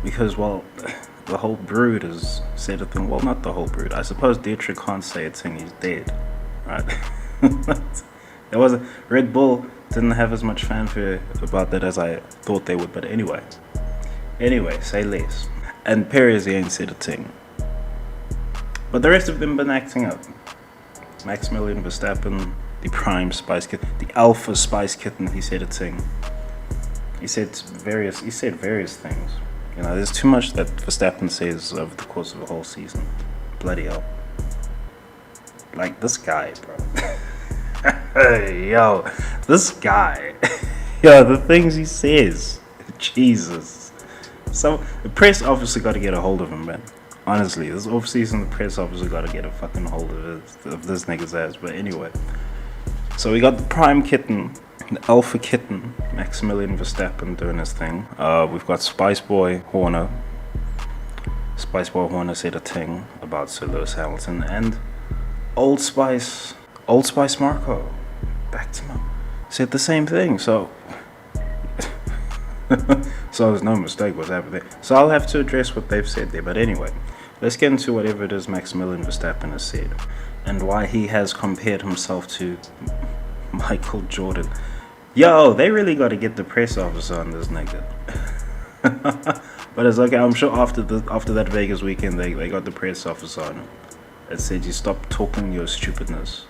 Because, well, the whole brood has said a thing. Well, not the whole brood. I suppose Dietrich can't say a thing, he's dead. Right? There wasn't. Red Bull didn't have as much fanfare about that as I thought they would, but anyway. Anyway, say less. And Perez ain't said a thing. But the rest of them been acting up. Maximilian Verstappen, the prime spice kitten, the alpha spice kitten, he said a thing. He said various things. You know, there's too much that Verstappen says over the course of a whole season. Bloody hell. Like this guy, bro. Hey, yo, this guy. Yo, the things he says. Jesus. So the press obviously got to get a hold of him, man. Honestly, this off-season, the press obviously got to get a fucking hold of this nigga's ass. But anyway, so we got the prime kitten, the alpha kitten, Maximilian Verstappen doing his thing. We've got Spice Boy Horner. Spice Boy Horner said a thing about Sir Lewis Hamilton, and Old Spice Marco, back to him, said the same thing. So there's no mistake what's happened there. So I'll have to address what they've said there. But anyway, let's get into whatever it is Maximilian Verstappen has said and why he has compared himself to Michael Jordan. Yo, they really got to get the press officer on this nigga. But it's okay. I'm sure after that Vegas weekend, they got the press officer on him. It said you stop talking your stupidness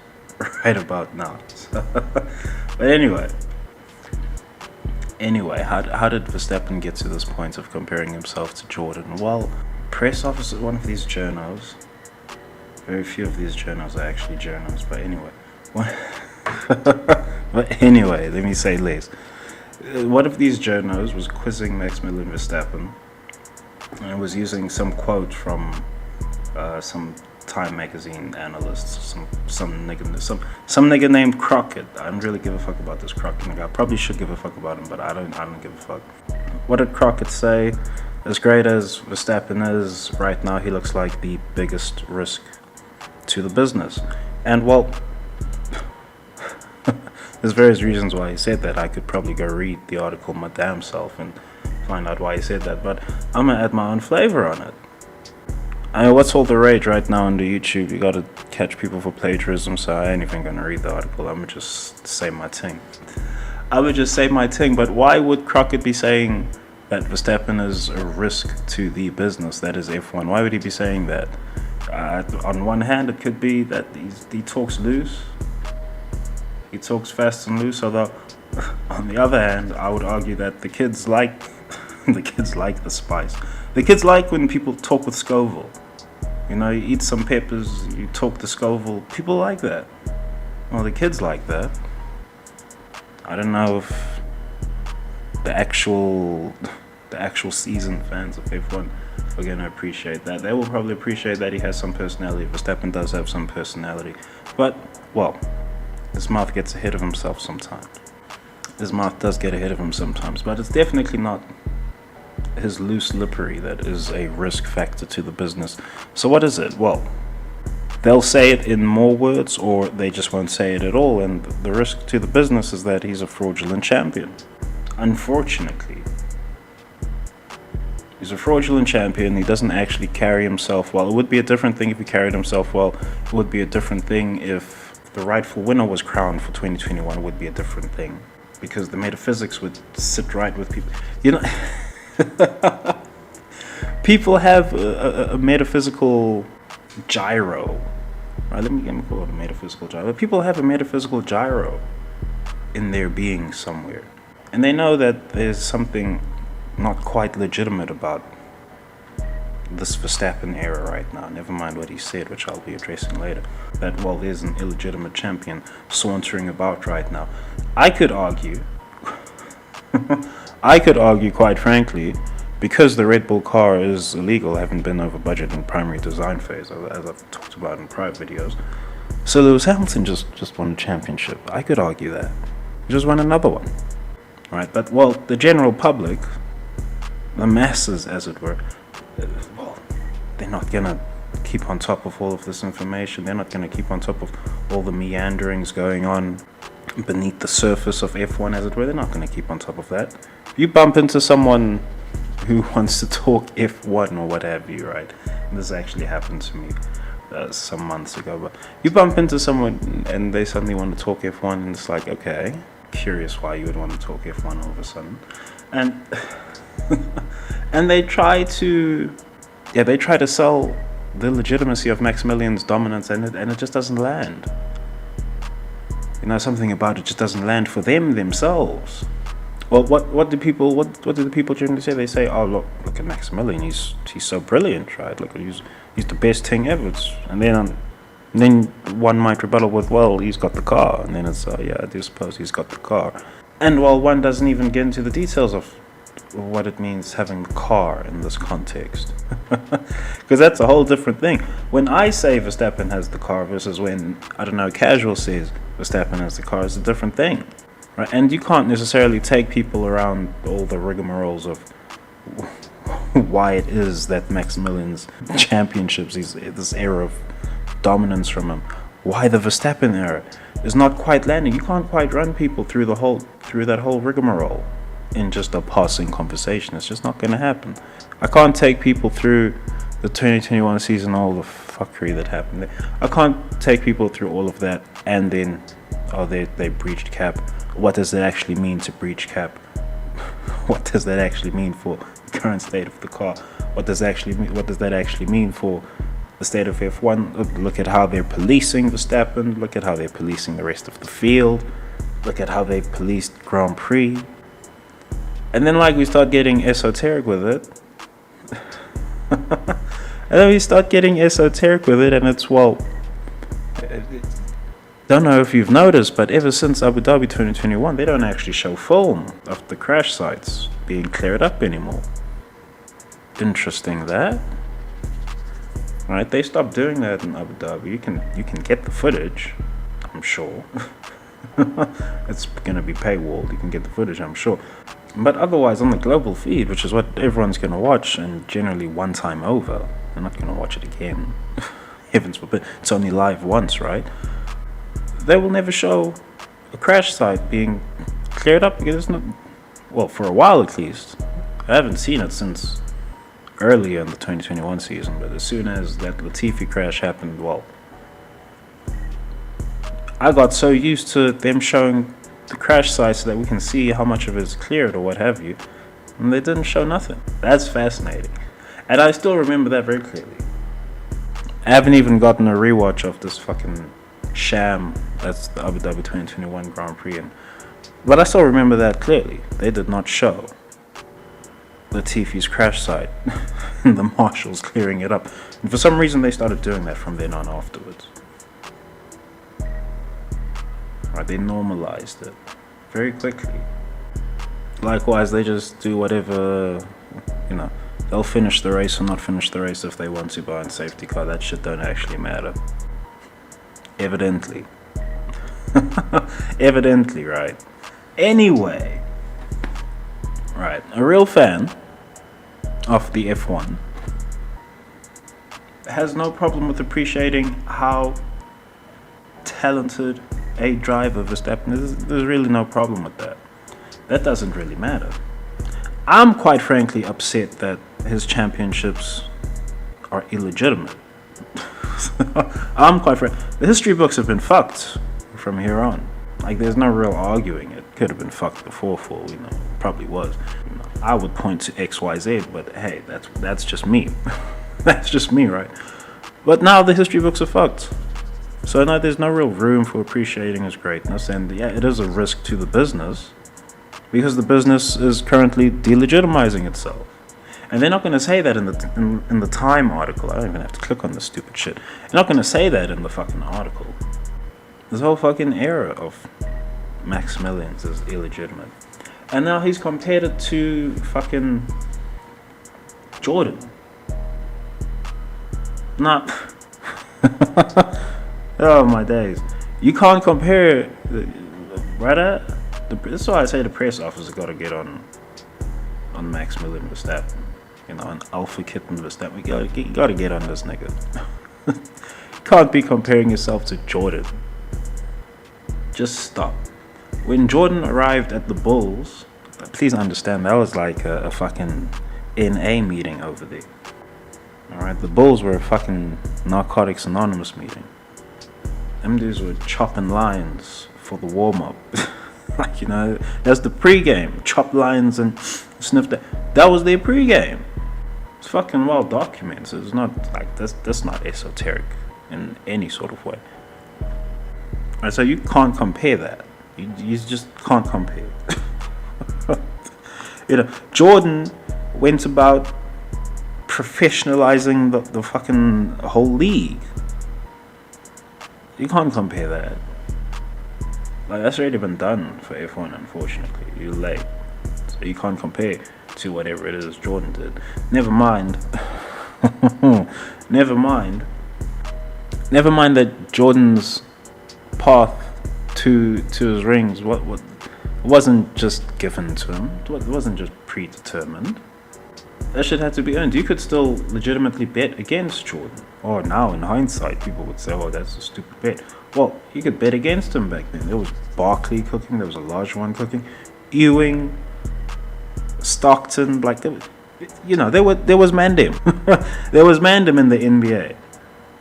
right about now. But anyway, how did Verstappen get to this point of comparing himself to Jordan? Well, press officer, one of these journos. Very few of these journos are actually journos. But anyway, let me say less. One of these journos was quizzing Maximilian Verstappen, and was using some quote from some Time magazine analyst, some nigga named Crockett. I don't really give a fuck about this Crockett nigga. I probably should give a fuck about him, but I don't give a fuck. What did Crockett say? As great as Verstappen is right now, he looks like the biggest risk to the business. And well, there's various reasons why he said that. I could probably go read the article my damn self and find out why he said that, but I'm gonna add my own flavor on it. I mean, what's all the rage right now on the YouTube? You gotta catch people for plagiarism, so I ain't even gonna read the article. I'm gonna just say my thing. But why would Crockett be saying that Verstappen is a risk to the business that is F1? Why would he be saying that? On one hand, it could be that he talks loose. He talks fast and loose, although on the other hand, I would argue that the kids like the spice. The kids like when people talk with Scoville. You know, you eat some peppers, you talk to Scoville. People like that. Well, the kids like that. I don't know if the actual seasoned fans of F1 are going to appreciate that. They will probably appreciate that he has some personality. Verstappen does have some personality. But, well, his mouth gets ahead of himself sometimes. His mouth does get ahead of him sometimes, but it's definitely not his loose lippery that is a risk factor to the business. So what is it? Well, they'll say it in more words, or they just won't say it at all, and the risk to the business is that he's a fraudulent champion. Unfortunately, he's a fraudulent champion. He doesn't actually carry himself well. It would be a different thing if he carried himself well. It would be a different thing if the rightful winner was crowned for 2021. It would be a different thing, because the metaphysics would sit right with people. You know, people have a metaphysical gyro. Right, let me call it a metaphysical gyro. People have a metaphysical gyro in their being somewhere, and they know that there's something not quite legitimate about this Verstappen era right now. Never mind what he said, which I'll be addressing later. That, well, there's an illegitimate champion sauntering about right now. I could argue, quite frankly, because the Red Bull car is illegal, having been over budget in primary design phase, as I've talked about in prior videos. So Lewis Hamilton just won a championship. I could argue that. He just won another one. Right? But, well, the general public, the masses, as it were, well, they're not going to keep on top of all of this information. They're not going to keep on top of all the meanderings going on beneath the surface of F1, as it were. They're not going to keep on top of that. If you bump into someone who wants to talk F1 or what have you, right? This actually happened to me some months ago. But you bump into someone and they suddenly want to talk F1, and it's like, okay, curious why you would want to talk F1 all of a sudden. And and they try to sell the legitimacy of Maximilian's dominance, and it just doesn't land. You know, something about it just doesn't land for themselves. Well, what do the people generally say? They say, "Oh, look at Maximilian. He's so brilliant, right? Look, he's the best thing ever." And then one might rebuttal with, "Well, he's got the car." And then it's, "Yeah, I do suppose he's got the car." And while one doesn't even get into the details of what it means having a car in this context. Because that's a whole different thing. When I say Verstappen has the car versus when, I don't know, casual says Verstappen has the car, it's a different thing. Right? And you can't necessarily take people around all the rigmaroles of why it is that Maximilian's championships, this era of dominance from him, why the Verstappen era is not quite landing. You can't quite run people through that whole rigmarole in just a passing conversation. It's just not going to happen. I can't take people through the 2021 season, all the fuckery that happened there. I can't take people through all of that and then, oh, they breached cap. What does that actually mean to breach cap? What does that actually mean for the current state of the car? What does that actually mean for the state of F1? Look at how they're policing Verstappen. Look at how they're policing the rest of the field. Look at how they've policed Grand Prix. And then, like, we start getting esoteric with it. And it's, well, don't know if you've noticed, but ever since Abu Dhabi 2021, they don't actually show film of the crash sites being cleared up anymore. Interesting that. Right, they stopped doing that in Abu Dhabi. You can get the footage, I'm sure. It's gonna be paywalled. You can get the footage, I'm sure. But otherwise, on the global feed, which is what everyone's gonna watch, and generally one time over, they're not gonna watch it again. Heavens forbid. It's only live once, right? They will never show a crash site being cleared up because it's not. Well, for a while at least. I haven't seen it since earlier in the 2021 season, but as soon as that Latifi crash happened, well, I got so used to them showing the crash site so that we can see how much of it is cleared or what have you, and they didn't show nothing. That's fascinating, and I still remember that very clearly. I haven't even gotten a rewatch of this fucking sham that's the Abu Dhabi 2021 Grand Prix, but I still remember that clearly. They did not show Latifi's crash site and the marshals clearing it up, and for some reason they started doing that from then on afterwards. Right, they normalized it very quickly. Likewise, they just do whatever, they'll finish the race or not finish the race if they want to buy a safety car. That shit don't actually matter. Evidently. Evidently, right? Anyway, right, a real fan of the F1 has no problem with appreciating how talented a driver Verstappen is. There's really no problem with that. That doesn't really matter. I'm quite frankly upset that his championships are illegitimate. The history books have been fucked from here on. Like, there's no real arguing it. Could have been fucked before, probably was. I would point to XYZ, but hey, that's just me. That's just me, right? But now the history books are fucked. So now there's no real room for appreciating his greatness, and yeah, it is a risk to the business because the business is currently delegitimizing itself. And they're not going to say that in the Time article. I don't even have to click on this stupid shit. They're not going to say that in the fucking article. This whole fucking era of Maximilians is illegitimate. And now he's compared it to fucking Jordan. Nah. Oh my days. You can't compare, right? That's why I say the press officer got to get on Maximilian Verstappen. An alpha kitten Verstappen. You got to get on this nigga. Can't be comparing yourself to Jordan. Just stop. When Jordan arrived at the Bulls, please understand, that was like a fucking NA meeting over there. Alright, the Bulls were a fucking Narcotics Anonymous meeting. Them dudes were chopping lines for the warm-up. That's the pre-game. Chop lines and sniff that. That was their pre-game. It's fucking well documented. It's not like that's not esoteric in any sort of way. Right, so you can't compare that. You just can't compare. Jordan went about professionalizing the fucking whole league. You can't compare that. Like, that's already been done for F1, unfortunately. You're late. So you can't compare to whatever it is Jordan did. Never mind. Never mind that Jordan's path to his rings wasn't just given to him. It wasn't just predetermined. That shit had to be earned. You could still legitimately bet against Jordan. Or now, in hindsight, people would say, "Oh, that's a stupid bet." Well, you could bet against him back then. There was Barkley cooking. There was a large one cooking. Ewing, Stockton, like there was Mandem. There was Mandem in the NBA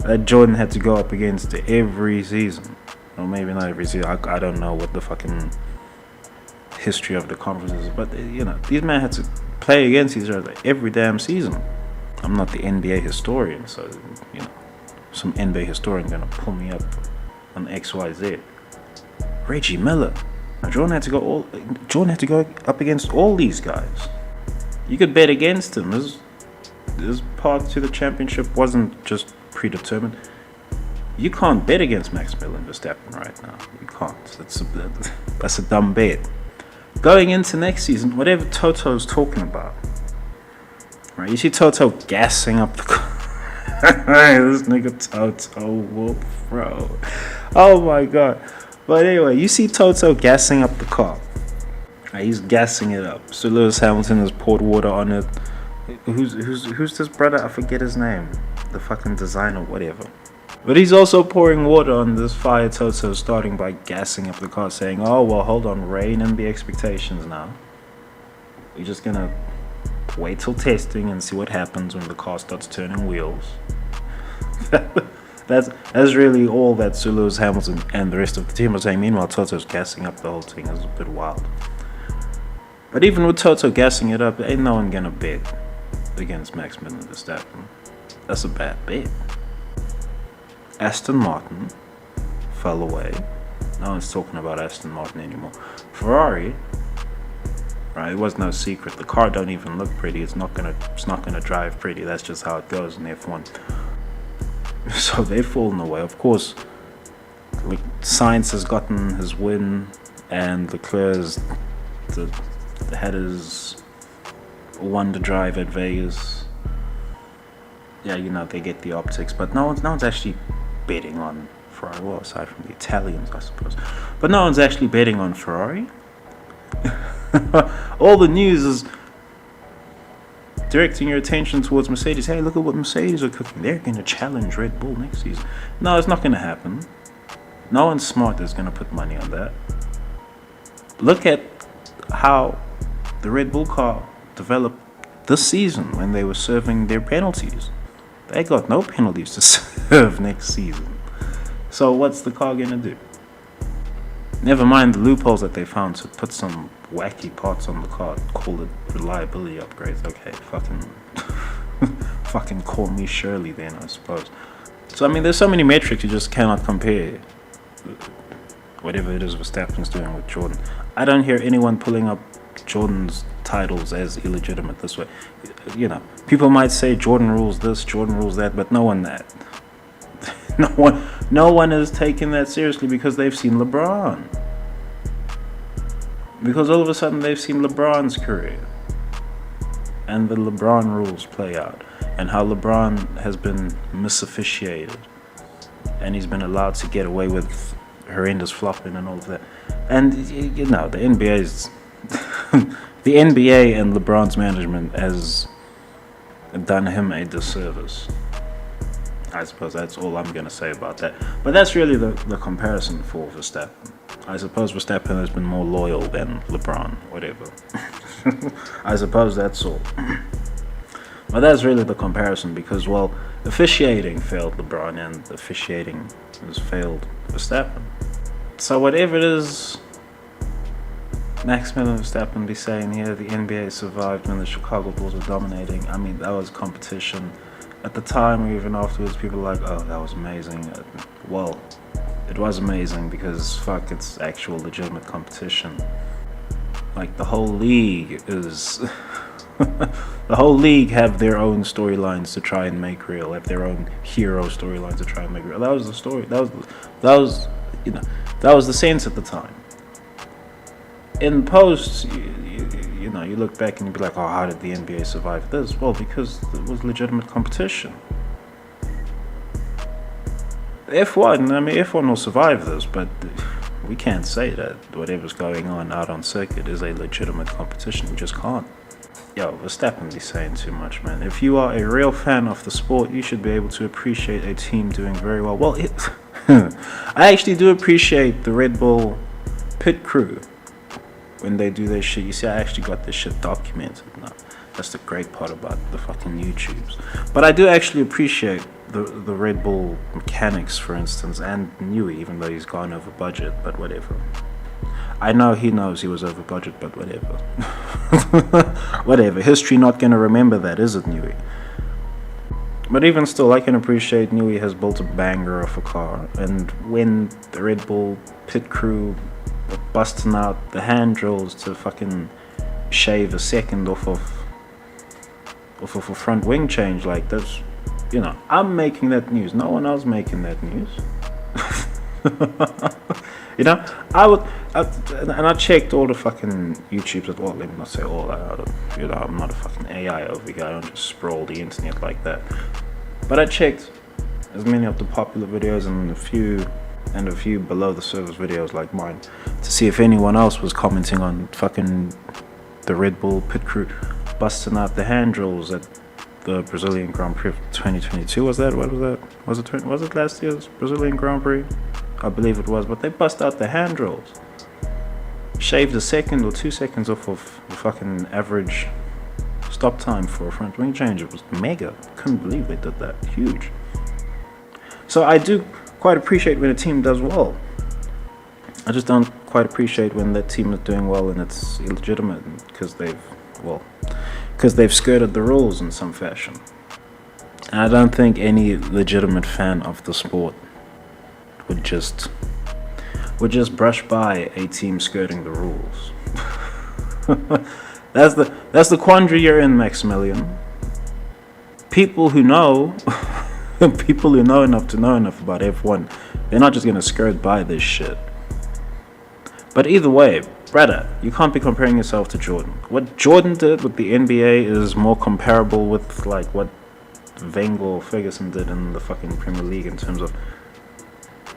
that Jordan had to go up against every season. Or maybe not every season. I don't know what the fucking history of the conference is, but these men had to play against each other every damn season. I'm not the NBA historian, so some NBA historian gonna pull me up on XYZ. Reggie Miller. Jordan had to go up against all these guys. You could bet against him. His path to the championship wasn't just predetermined. You can't bet against Max Miller and Verstappen right now. You can't. That's a dumb bet. Going into next season, whatever Toto's talking about, right? You see Toto gassing up the car. This nigga Toto Wolf, bro. Oh my god. But anyway, you see Toto gassing up the car. Right, he's gassing it up. So Lewis Hamilton has poured water on it. Who's this brother? I forget his name. The fucking designer, whatever. But he's also pouring water on this fire Toto, starting by gassing up the car, saying, "Oh well, hold on, rein in the expectations now. We're just gonna wait till testing and see what happens when the car starts turning wheels." That's really all that Sir Lewis Hamilton and the rest of the team are saying. Meanwhile, Toto's gassing up the whole thing. It's a bit wild. But even with Toto gassing it up, ain't no one gonna bet against Max Miller and Verstappen. That's a bad bet. Aston Martin fell away. No one's talking about Aston Martin anymore. Ferrari, right? It was no secret. The car don't even look pretty. It's not gonna drive pretty. That's just how it goes in F1. So they've fallen away. Of course, Sainz has gotten his win, and Leclerc's had his wonder drive at Vegas. Yeah, they get the optics, but no one's actually betting on Ferrari. Well, aside from the Italians, I suppose. But no one's actually betting on Ferrari. All the news is directing your attention towards Mercedes. Hey, look at what Mercedes are cooking. They're going to challenge Red Bull next season. No, it's not going to happen. No one smart is going to put money on that. Look at how the Red Bull car developed this season when they were serving their penalties. They got no penalties to serve next season. So what's the car going to do? Never mind the loopholes that they found to put some wacky parts on the car, call it reliability upgrades. Okay, fucking call me Shirley then, I suppose. So I mean, there's so many metrics you just cannot compare. Whatever it is Verstappen's doing with Jordan, I don't hear anyone pulling up Jordan's titles as illegitimate this way. People might say Jordan rules this, Jordan rules that, but no one that. No one is taking that seriously because they've seen LeBron. Because all of a sudden they've seen LeBron's career and the LeBron rules play out, and how LeBron has been misofficiated and he's been allowed to get away with horrendous flopping and all of that. And the NBA's the NBA and LeBron's management has done him a disservice. I suppose that's all I'm going to say about that. But that's really the comparison for Verstappen. I suppose Verstappen has been more loyal than LeBron, whatever. I suppose that's all. But that's really the comparison because, well, officiating failed LeBron and officiating has failed Verstappen. So whatever it is Max Miller and Verstappen be saying here, the NBA survived when the Chicago Bulls were dominating. I mean, that was competition. At the time, or even afterwards, people were like, "Oh, that was amazing." Well, it was amazing because, fuck, it's actual legitimate competition. Like, the whole league is... the whole league have their own storylines to try and make real, have their own hero storylines to try and make real. That was the story. That was the sense at the time. in post, you know, you look back and you be like, oh, how did the NBA survive this? Well, because it was legitimate competition. F1, I mean, F1 will survive this, but we can't say that whatever's going on out on circuit is a legitimate competition. We just can't. Yo, Verstappen be saying too much, man. If you are a real fan of the sport, you should be able to appreciate a team doing very well. Well, I actually do appreciate the Red Bull pit crew when they do their shit. You see, I actually got this shit documented now. That's the great part about the fucking YouTubes. But I do actually appreciate the Red Bull mechanics, for instance, and Newey, even though he's gone over budget, but whatever. I know he knows he was over budget, but whatever. Whatever. History not gonna remember that, is it, Newey? But even still, I can appreciate Newey has built a banger of a car, and when the Red Bull pit crew were busting out the hand drills to fucking shave a second off of a front wing change, like that's, you know, I'm making that news. No one else making that news. You know, I checked all the fucking YouTubes. Well, let me not say all. You know, I'm not a fucking AI over here. I don't just sprawl the internet like that. But I checked as many of the popular videos and a few below the surface videos like mine to see if anyone else was commenting on fucking the Red Bull pit crew busting out the hand drills at the Brazilian Grand Prix 2022. Was that? What was that? Was it last year's Brazilian Grand Prix? I believe it was. But they bust out the hand drills, shaved a second or 2 seconds off of the fucking average stop time for a front wing change. It was mega. Couldn't believe they did that. Huge. So I do quite appreciate when a team does well. I just don't quite appreciate when that team is doing well and it's illegitimate because they've skirted the rules in some fashion. And I don't think any legitimate fan of the sport would just brush by a team skirting the rules. That's the quandary you're in, Maximilian. People who know enough to know enough about F1, they're not just gonna skirt by this shit. But either way, brother, you can't be comparing yourself to Jordan. What Jordan did with the NBA is more comparable with like what Wenger or Ferguson did in the fucking Premier League in terms of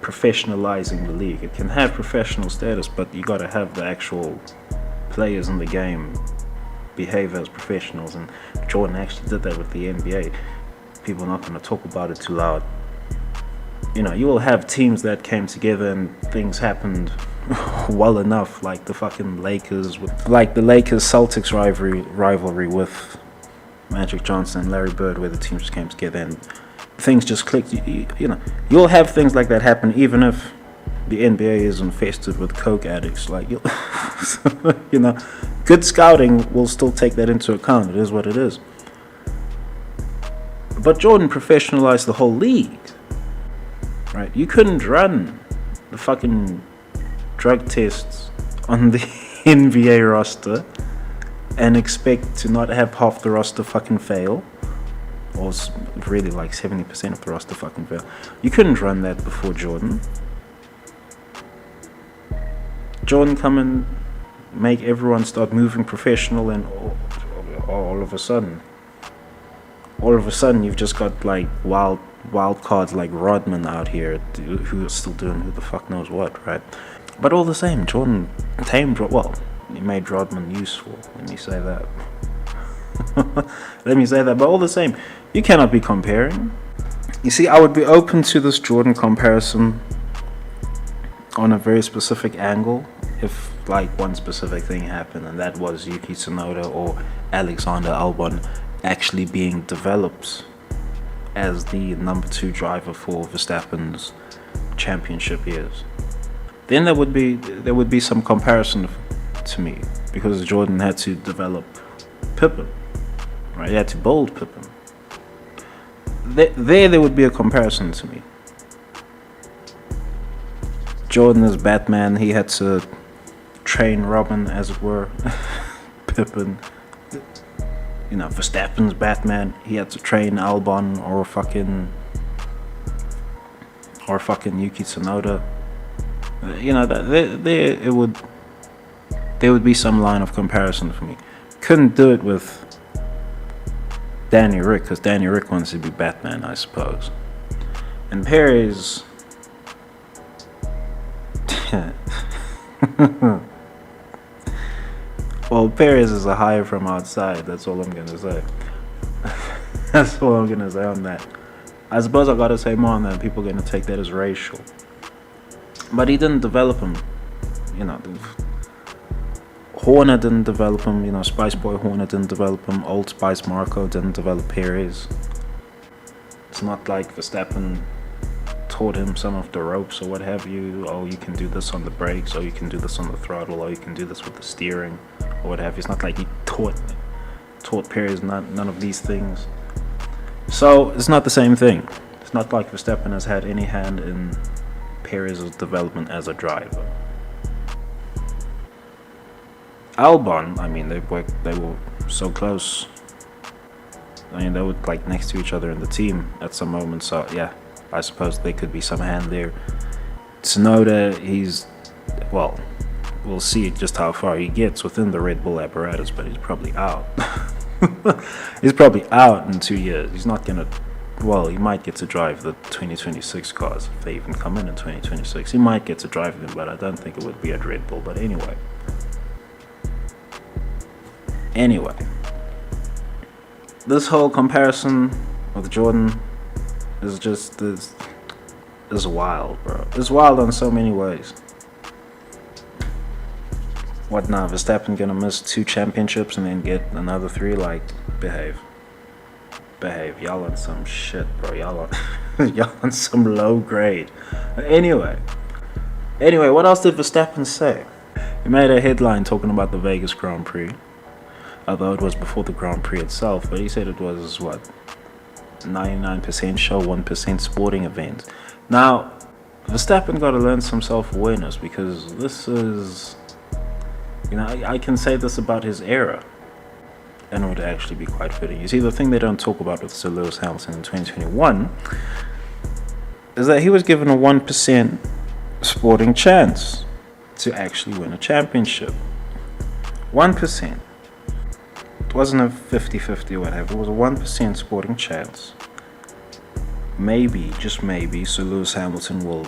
professionalizing the league. It can have professional status, but you gotta have the actual players in the game behave as professionals, and Jordan actually did that with the NBA. People are not gonna talk about it too loud. You know, you will have teams that came together and things happened well enough, like the fucking Lakers, like the Lakers-Celtics rivalry with Magic Johnson and Larry Bird, where the teams just came together and things just clicked. You know, you'll have things like that happen even if the NBA is infested with coke addicts. Like, you know, good scouting will still take that into account. It is what it is. But Jordan professionalized the whole league, right? You couldn't run the fucking drug tests on the NBA roster and expect to not have half the roster fucking fail, or really like 70% of the roster fucking fail. You couldn't run that before Jordan. Jordan come and make everyone start moving professional, and all of a sudden you've just got like wild cards like Rodman out here who are still doing who the fuck knows what, right? But all the same, Jordan tamed, well, he made Rodman useful, let me say that. But all the same, you cannot be comparing. You see, I would be open to this Jordan comparison on a very specific angle if like one specific thing happened, and that was Yuki Tsunoda or Alexander Albon actually being developed as the number 2 driver for Verstappen's championship years. Then there would be some comparison to me, because Jordan had to develop Pippen, right? He had to build Pippen. There would be a comparison to me. Jordan is Batman. He had to train Robin, as it were. Pippen, you know, Verstappen's Batman. He had to train Albon or fucking Yuki Tsunoda. You know, that there there would be some line of comparison for me. Couldn't do it with Danny Rick, because Danny Rick wants to be Batman, I suppose. And Perez, well, Perez is a hire from outside. That's all I'm gonna say. That's all I'm gonna say on that. I suppose I gotta say more on that. People are gonna take that as racial, but he didn't develop him. You know, Horner didn't develop him. You know, Spice Boy Horner didn't develop him. Old Spice Marco didn't develop Perez. It's not like Verstappen taught him some of the ropes or what have you. Oh, you can do this on the brakes, or you can do this on the throttle, or you can do this with the steering, or what have you. It's not like he taught Perez none of these things. So it's not the same thing. It's not like Verstappen has had any hand in Perez's development as a driver. Albon, I mean, they were so close. I mean, they were like next to each other in the team at some moment. So yeah, I suppose there could be some hand there. Tsunoda, well, we'll see just how far he gets within the Red Bull apparatus, but he's probably out. He's probably out in 2 years. He's not gonna. Well, he might get to drive the 2026 cars if they even come in 2026. He might get to drive them, but I don't think it would be at Red Bull. But anyway, this whole comparison with Jordan is just is wild, bro. It's wild in so many ways. What now? Verstappen gonna miss 2 championships and then get another 3? Like, behave. Y'all on some shit, bro. Y'all on some low grade. Anyway, what else did Verstappen say? He made a headline talking about the Vegas Grand Prix, although it was before the Grand Prix itself. But he said it was 99% show, 1% sporting event. Now, Verstappen got to learn some self-awareness, because this is, you know, I can say this about his era, and it would actually be quite fitting. You see, the thing they don't talk about with Sir Lewis Hamilton in 2021 is that he was given a 1% sporting chance to actually win a championship. 1%. It wasn't a 50-50 or whatever. It was a 1% sporting chance. Maybe, just maybe, Sir Lewis Hamilton will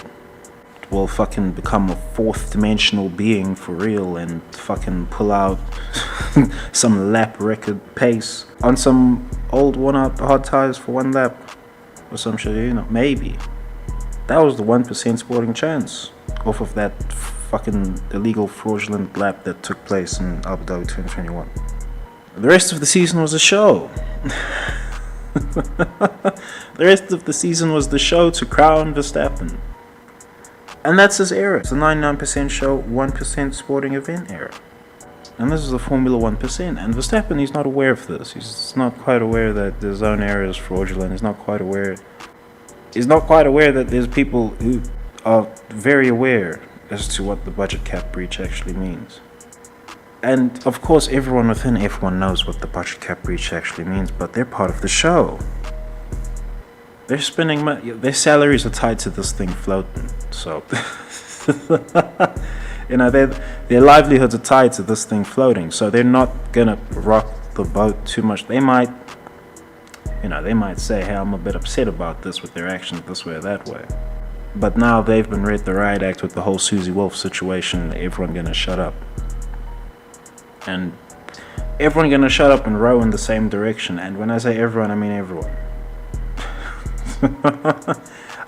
fucking become a 4th dimensional being for real and fucking pull out some lap record pace on some old worn out hard tires for 1 lap or some shit, you know. Maybe that was the 1% sporting chance off of that fucking illegal fraudulent lap that took place in Abu Dhabi 2021. The rest of the season was a show. The rest of the season was the show to crown Verstappen. And that's his era. It's a 99% show, 1% sporting event era. And this is the Formula 1%. And Verstappen, he's not aware of this. He's not quite aware that his own era is fraudulent. He's not quite aware that there's people who are very aware as to what the budget cap breach actually means. And of course, everyone within F1 knows what the budget cap breach actually means, but they're part of the show. They're spending money. Their salaries are tied to this thing floating. So, you know, their livelihoods are tied to this thing floating. So they're not gonna rock the boat too much. They might say, "Hey, I'm a bit upset about this with their actions this way or that way." But now they've been read the riot act with the whole Susie Wolf situation. Everyone gonna shut up. And everyone gonna shut up and row in the same direction. And when I say everyone, I mean everyone.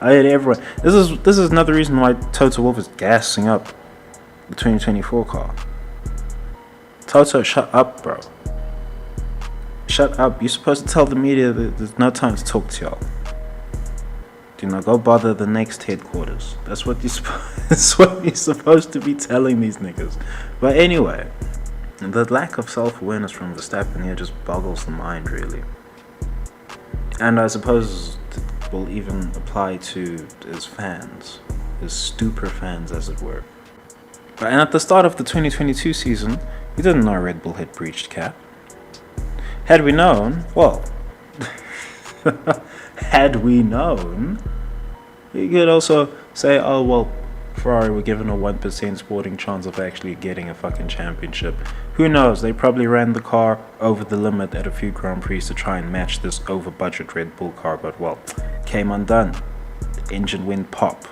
I mean everyone. This is another reason why Toto Wolff is gassing up the 2024 car. Toto, shut up, bro. Shut up. You're supposed to tell the media that there's no time to talk to y'all. Do not go bother the next headquarters. That's what you're supposed to be telling these niggas. But anyway, the lack of self-awareness from Verstappen here just boggles the mind, really. And I suppose it will even apply to his fans, his stupor fans, as it were. And at the start of the 2022 season, we didn't know Red Bull had breached cap. Had we known, well, had we known, you could also say, oh, well, Ferrari were given a 1% sporting chance of actually getting a fucking championship. Who knows, they probably ran the car over the limit at a few Grand Prix to try and match this over-budget Red Bull car, but well, came undone. The engine went pop.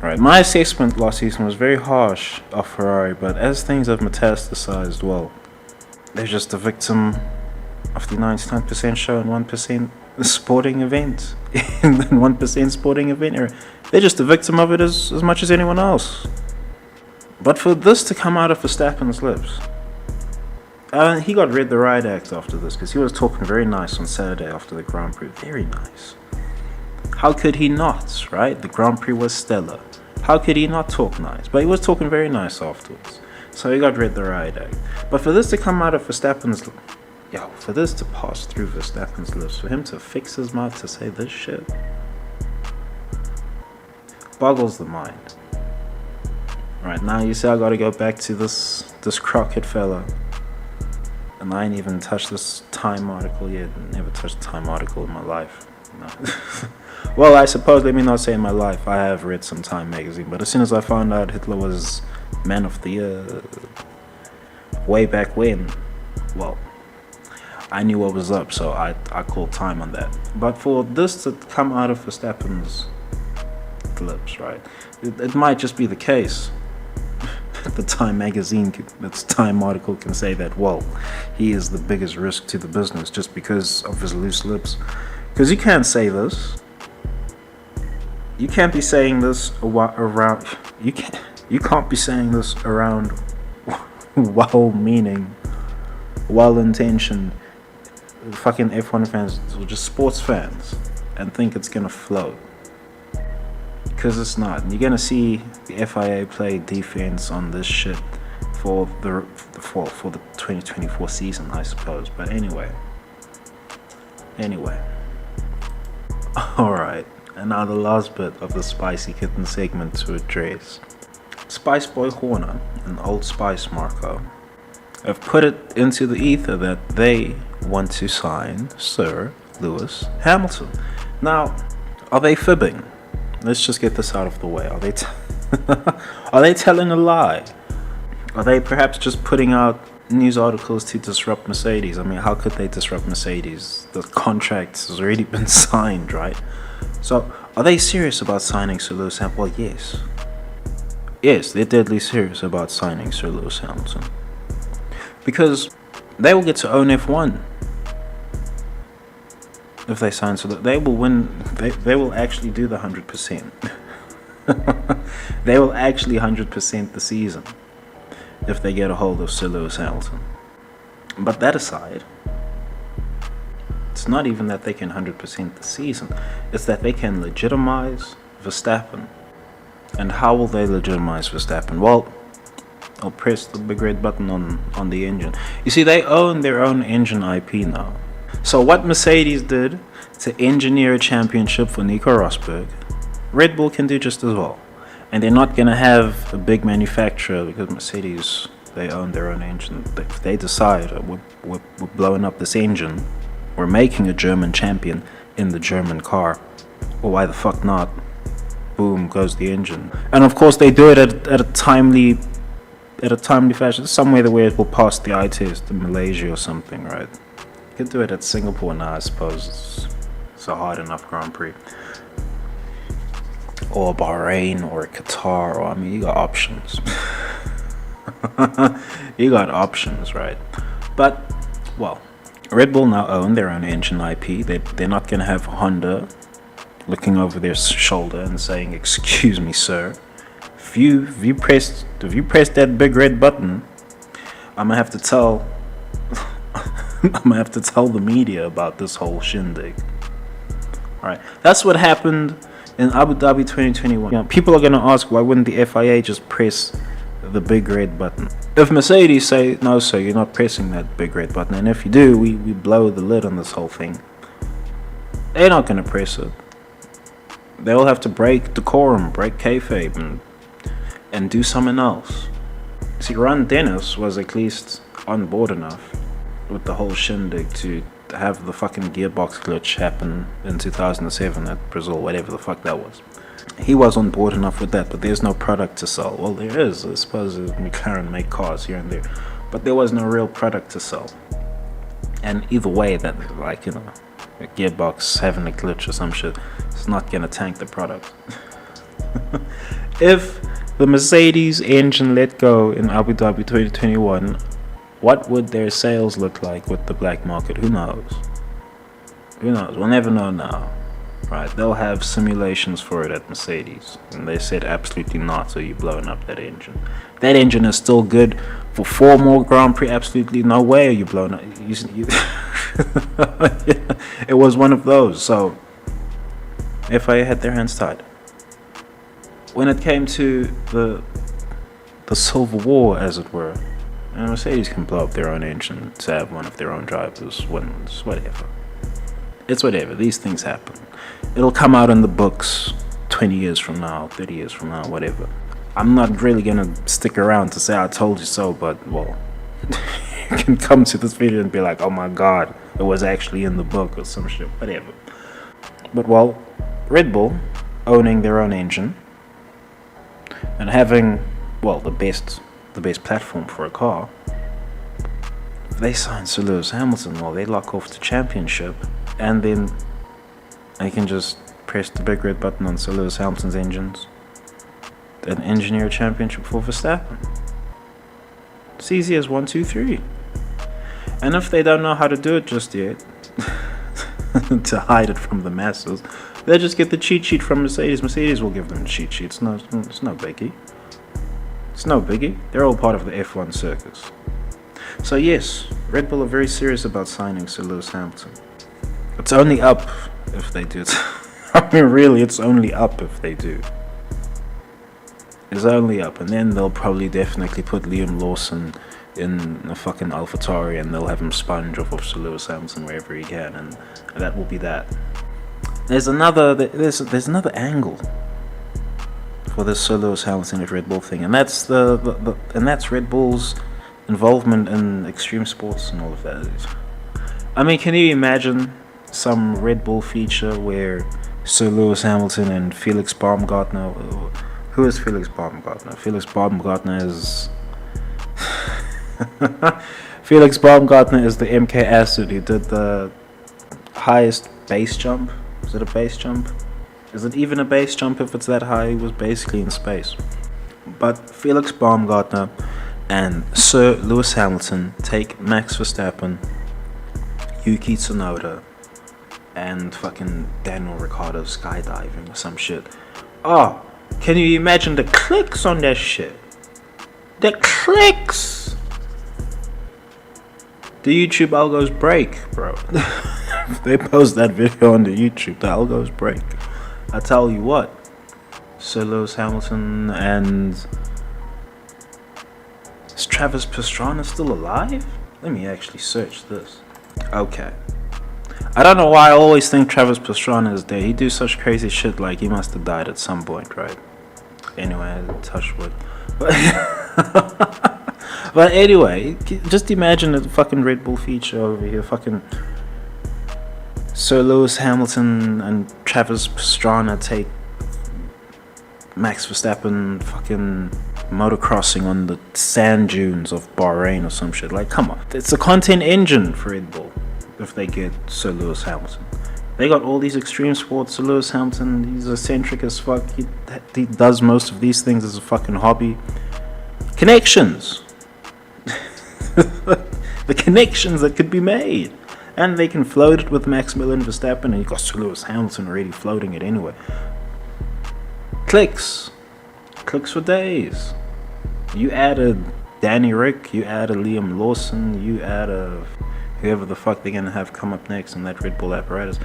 Right, my assessment last season was very harsh of Ferrari, but as things have metastasized, well, they're just a victim of the 99% show and 1% sporting event. And 1% sporting event era. They're just a victim of it as much as anyone else. But for this to come out of Verstappen's lips, he got read the riot act after this, because he was talking very nice on Saturday after the Grand Prix. Very nice. How could he not, right? The Grand Prix was stellar. How could he not talk nice? But he was talking very nice afterwards. So he got read the riot act. But for this to come out of Verstappen's... for this to pass through Verstappen's lips, for him to fix his mouth to say this shit, boggles the mind. Right, now you see I gotta go back to this Crockett fella. And I ain't even touched this Time article yet. Never touched a Time article in my life. No. Well, I suppose, let me not say in my life, I have read some Time magazine, but as soon as I found out Hitler was Man of the Year way back when, well, I knew what was up, so I called time on that. But for this to come out of Verstappen's lips, right, it might just be the case. The Time magazine, its Time article can say that, well, he is the biggest risk to the business just because of his loose lips. Because you can't say this. You can't be saying this around. You can't be saying this around well-meaning, well-intentioned fucking F1 fans or just sports fans and think it's gonna flow. Because it's not. And you're gonna see the FIA play defense on this shit for the 2024 season, I suppose. But anyway. Alright, and now the last bit of the Spicy Kitten segment to address. Spice Boy Horner and Old Spice Marco have put it into the ether that they want to sign Sir Lewis Hamilton. Now, are they fibbing? Let's just get this out of the way. Are they are they telling a lie? Are they perhaps just putting out news articles to disrupt Mercedes? I mean, how could they disrupt Mercedes? The contract has already been signed, right? So, are they serious about signing Sir Lewis Hamilton? Well, yes. Yes, they're deadly serious about signing Sir Lewis Hamilton. Because they will get to own F1. If they sign Sir Lewis, they will win. They will actually do the 100%. They will actually 100% the season if they get a hold of Sir Lewis Hamilton. But that aside, it's not even that they can 100% the season. It's that they can legitimize Verstappen. And how will they legitimize Verstappen? Well, I'll press the big red button on the engine. You see, they own their own engine IP now. So what Mercedes did to engineer a championship for Nico Rosberg, Red Bull can do just as well. And they're not going to have a big manufacturer, because Mercedes, they own their own engine. If they decide, we're blowing up this engine, we're making a German champion in the German car, well, why the fuck not? Boom goes the engine. And of course they do it at a timely fashion, somewhere where it will pass the eye test in Malaysia or something, right? You can do it at Singapore now, I suppose. It's a hard enough Grand Prix. Or Bahrain or Qatar, or I mean, you got options. You got options, right? But, well, Red Bull now own their own engine IP. They're not going to have Honda looking over their shoulder and saying, "Excuse me, sir, if you pressed that big red button, I'm gonna have to tell the media about this whole shindig." All right, that's what happened in Abu Dhabi 2021. You know, people are gonna ask, why wouldn't the FIA just press the big red button? If Mercedes say, "No, sir, you're not pressing that big red button," and if you do, we blow the lid on this whole thing, they're not gonna press it. They'll have to break decorum, break kayfabe, and do something else. See, Ron Dennis was at least on board enough with the whole shindig to have the fucking gearbox glitch happen in 2007 at Brazil, whatever the fuck that was. He was on board enough with that, but there's no product to sell. Well, there is. I suppose McLaren make cars here and there, but there was no real product to sell. And either way, that, like, you know, a gearbox having a glitch or some shit, it's not gonna tank the product. If the Mercedes engine let go in Abu Dhabi 2021, what would their sales look like with the black market? Who knows? Who knows? We'll never know now. Right, they'll have simulations for it at Mercedes, and they said absolutely not, so you're blowing up that engine. That engine is still good for 4 more Grand Prix, absolutely no way are you blowing up. It was one of those, so FIA had their hands tied. When it came to the Civil War, as it were, and Mercedes can blow up their own engine to have one of their own drivers wins, whatever. It's whatever, these things happen. It'll come out in the books 20 years from now, 30 years from now, whatever. I'm not really gonna stick around to say I told you so, but, well, you can come to this video and be like, oh my god, it was actually in the book or some shit, whatever. But, well, Red Bull owning their own engine and having, well, the best platform for a car, they signed Sir Lewis Hamilton. Well, they lock off the championship, and then I can just press the big red button on Sir Lewis Hamilton's engines and engineer a championship for Verstappen. It's easy as 1, 2, 3. And if they don't know how to do it just yet, to hide it from the masses, they'll just get the cheat sheet from Mercedes. Mercedes will give them the cheat sheet. It's no biggie. It's no biggie. They're all part of the F1 circus. So yes, Red Bull are very serious about signing Sir Lewis Hamilton. It's only up if they do it. I mean, really, it's only up if they do. It's only up, and then they'll probably definitely put Liam Lawson in a fucking AlphaTauri, and they'll have him sponge off of Sir Lewis Hamilton wherever he can, and that will be that. There's another angle for this Sir Lewis Hamilton at Red Bull thing, and that's that's Red Bull's involvement in extreme sports and all of that. I mean, can you imagine some Red Bull feature where Sir Lewis Hamilton and Felix Baumgartner, who is Felix Baumgartner? Felix Baumgartner is Felix Baumgartner is the MK Acid who did the highest base jump. Is it a base jump? Is it even a base jump if it's that high? He was basically in space. But Felix Baumgartner and Sir Lewis Hamilton take Max Verstappen, Yuki Tsunoda, and fucking Daniel Ricciardo skydiving or some shit. Oh, can you imagine the clicks on that shit? The clicks! The YouTube algos break, bro. If they post that video on the YouTube, the algos break. I tell you what, Sir Lewis Hamilton and... Is Travis Pastrana still alive? Let me actually search this. Okay. I don't know why I always think Travis Pastrana is dead. He do such crazy shit, like he must have died at some point, right? Anyway, touch wood. But anyway, just imagine a fucking Red Bull feature over here. Fucking Sir Lewis Hamilton and Travis Pastrana take Max Verstappen fucking motocrossing on the sand dunes of Bahrain or some shit. Like, come on. It's a content engine for Red Bull if they get Sir Lewis Hamilton. They got all these extreme sports. Sir Lewis Hamilton, he's eccentric as fuck. He does most of these things as a fucking hobby. Connections. The connections that could be made. And they can float it with Maximilian Verstappen, and you got Sir Lewis Hamilton already floating it anyway. Clicks for days. You added Danny Rick, you added Liam Lawson, you added whoever the fuck they're gonna have come up next in that Red Bull apparatus.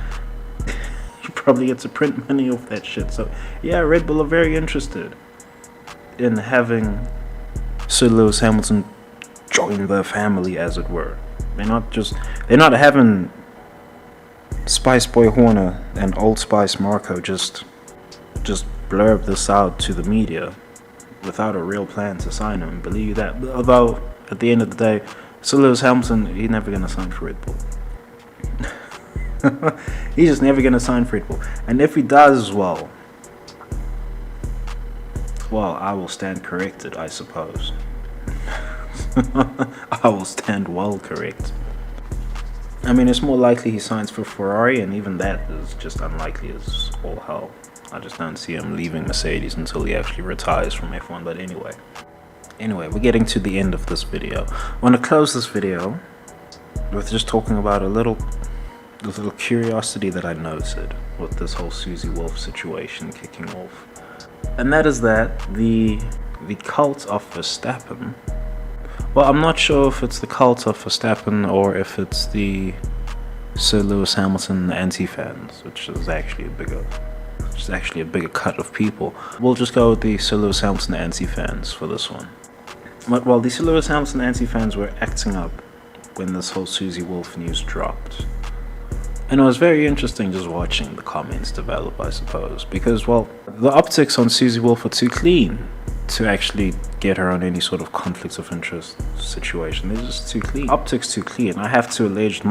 You probably get to print money off that shit. So yeah, Red Bull are very interested in having Sir Lewis Hamilton join their family, as it were. They're not having Spice Boy Horner and Old Spice Marco just blurb this out to the media without a real plan to sign him. Believe that. Although at the end of the day, Sir Lewis Hamilton, he's never gonna sign for Red Bull. He's just never gonna sign for Red Bull. And if he does, well, well, I will stand corrected, I suppose. I will stand well correct. I mean, it's more likely he signs for Ferrari, and even that is just unlikely as all hell. I just don't see him leaving Mercedes until he actually retires from F1, but anyway, we're getting to the end of this video. I want to close this video with just talking about this little curiosity that I noted with this whole Susie Wolff situation kicking off. And that is that the cult of Verstappen, well, I'm not sure if it's the cult of Verstappen or if it's the Sir Lewis Hamilton anti-fans, which is actually a bigger cut of people. We'll just go with the Sir Lewis Hamilton anti-fans for this one. But while the Sir Lewis Hamilton anti-fans were acting up when this whole Susie Wolff news dropped, and it was very interesting just watching the comments develop, I suppose, because, well, the optics on Susie Wolff are too clean to actually get her on any sort of conflict of interest situation. They're just too clean. Optics too clean. I have to allege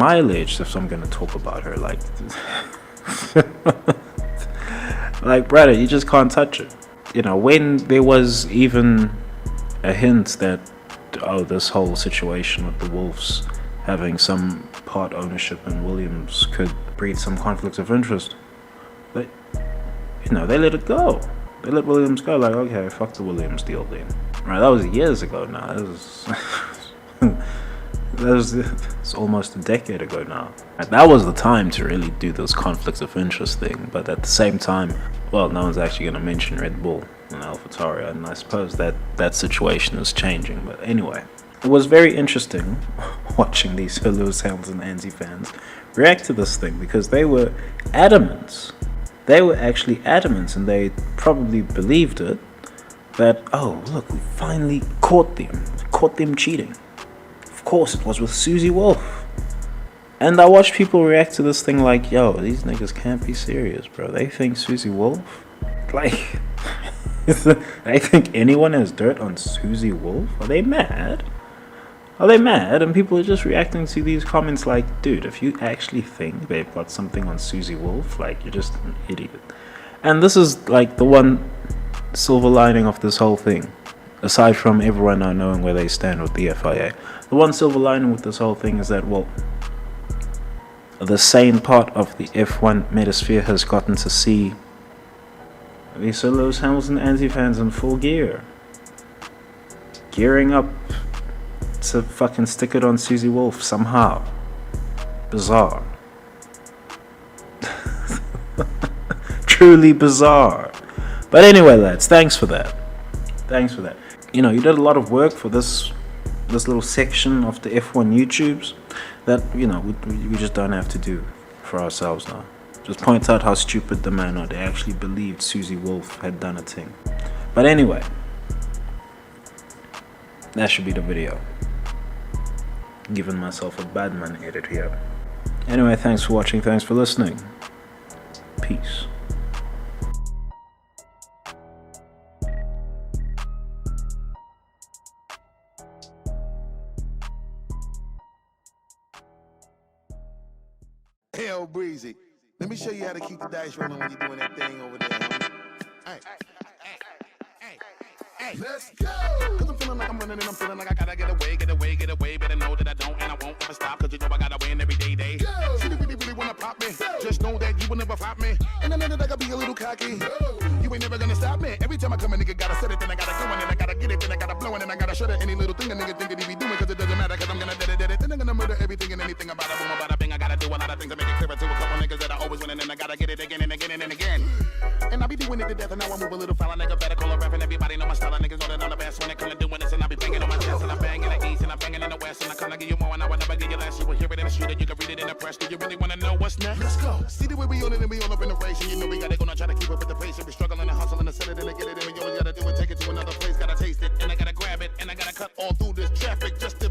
if I'm going to talk about her, like, like, brother, you just can't touch it. You know, when there was even a hint that, oh, this whole situation with the Wolves having some part ownership in Williams could breed some conflict of interest, but, you know, they let it go. They let Williams go, like, okay, fuck the Williams deal then. Right, that was years ago now. It's almost a decade ago now. And that was the time to really do those conflicts of interest thing, but at the same time, well, no one's actually going to mention Red Bull and AlphaTauri, and I suppose that situation is changing. But anyway, it was very interesting watching these Lewis Hamilton anti-fans react to this thing, because they were adamant. They were actually adamant, and they probably believed it, that, oh, look, we finally caught them cheating. Of course, it was with Susie Wolff. And I watched people react to this thing like, yo, these niggas can't be serious, bro. They think Susie Wolff? Like, they think anyone has dirt on Susie Wolff? Are they mad? Are they mad? And people are just reacting to these comments like, dude, if you actually think they've got something on Susie Wolff, like, you're just an idiot. And this is like the one silver lining of this whole thing, aside from everyone now knowing where they stand with the FIA. The one silver lining with this whole thing is that, well, the sane part of the F1 metasphere has gotten to see the Sir Lewis Hamilton anti-fans in full gear, gearing up to fucking stick it on Susie Wolff somehow. Bizarre. Truly bizarre. But anyway, lads, thanks for that. You know, you did a lot of work for this little section of the F1 YouTubes that, you know, we just don't have to do for ourselves now. Just point out how stupid the man are. They actually believed Susie Wolff had done a thing. But anyway, that should be the video. Giving myself a bad man edit here. Anyway, thanks for watching, thanks for listening. Peace. Hell breezy. Let me show you how to keep the dice rolling when you're doing that thing over there. Hey. Let's go! Cause I'm feeling like I'm running and I'm feeling like I gotta get away. Better know that I don't and I won't ever stop. Cause you know I gotta win every day. Go! See, you really wanna pop me. Go! Just know that you will never flop me. And I know that I gotta be a little cocky. Go! You ain't never gonna stop me. Every time I come a nigga gotta set it, then I gotta go, and then I gotta get it, then I gotta blow, and then I gotta shut it. Any little thing a nigga think that he be doing, cause it doesn't matter, cause I'm gonna dead it. Then I'm gonna murder everything and anything about it. Boom, about a thing. I gotta do a lot of things to make it clearer to a couple niggas that I always win, and then I gotta get it again and again and again. And I be doing it to death, and now I move a little foul. Nigga better call a rap, and everybody know my style. Niggas know that I'm the best when it come to doing this, and I be banging on my chest, and I'm banging in the east, and I'm banging in the west, and I come to give you more, and I will never give you less. You will hear it in the street, and you can read it in the press. Do you really wanna know what's next? Let's go. See the way we on it, and we all up in the race, and you know we gotta go and try to keep up with the pace. And we struggling and hustling to set it and to get it, and we always gotta do it, take it to another place. Gotta taste it, and I gotta grab it, and I gotta cut all through this traffic just to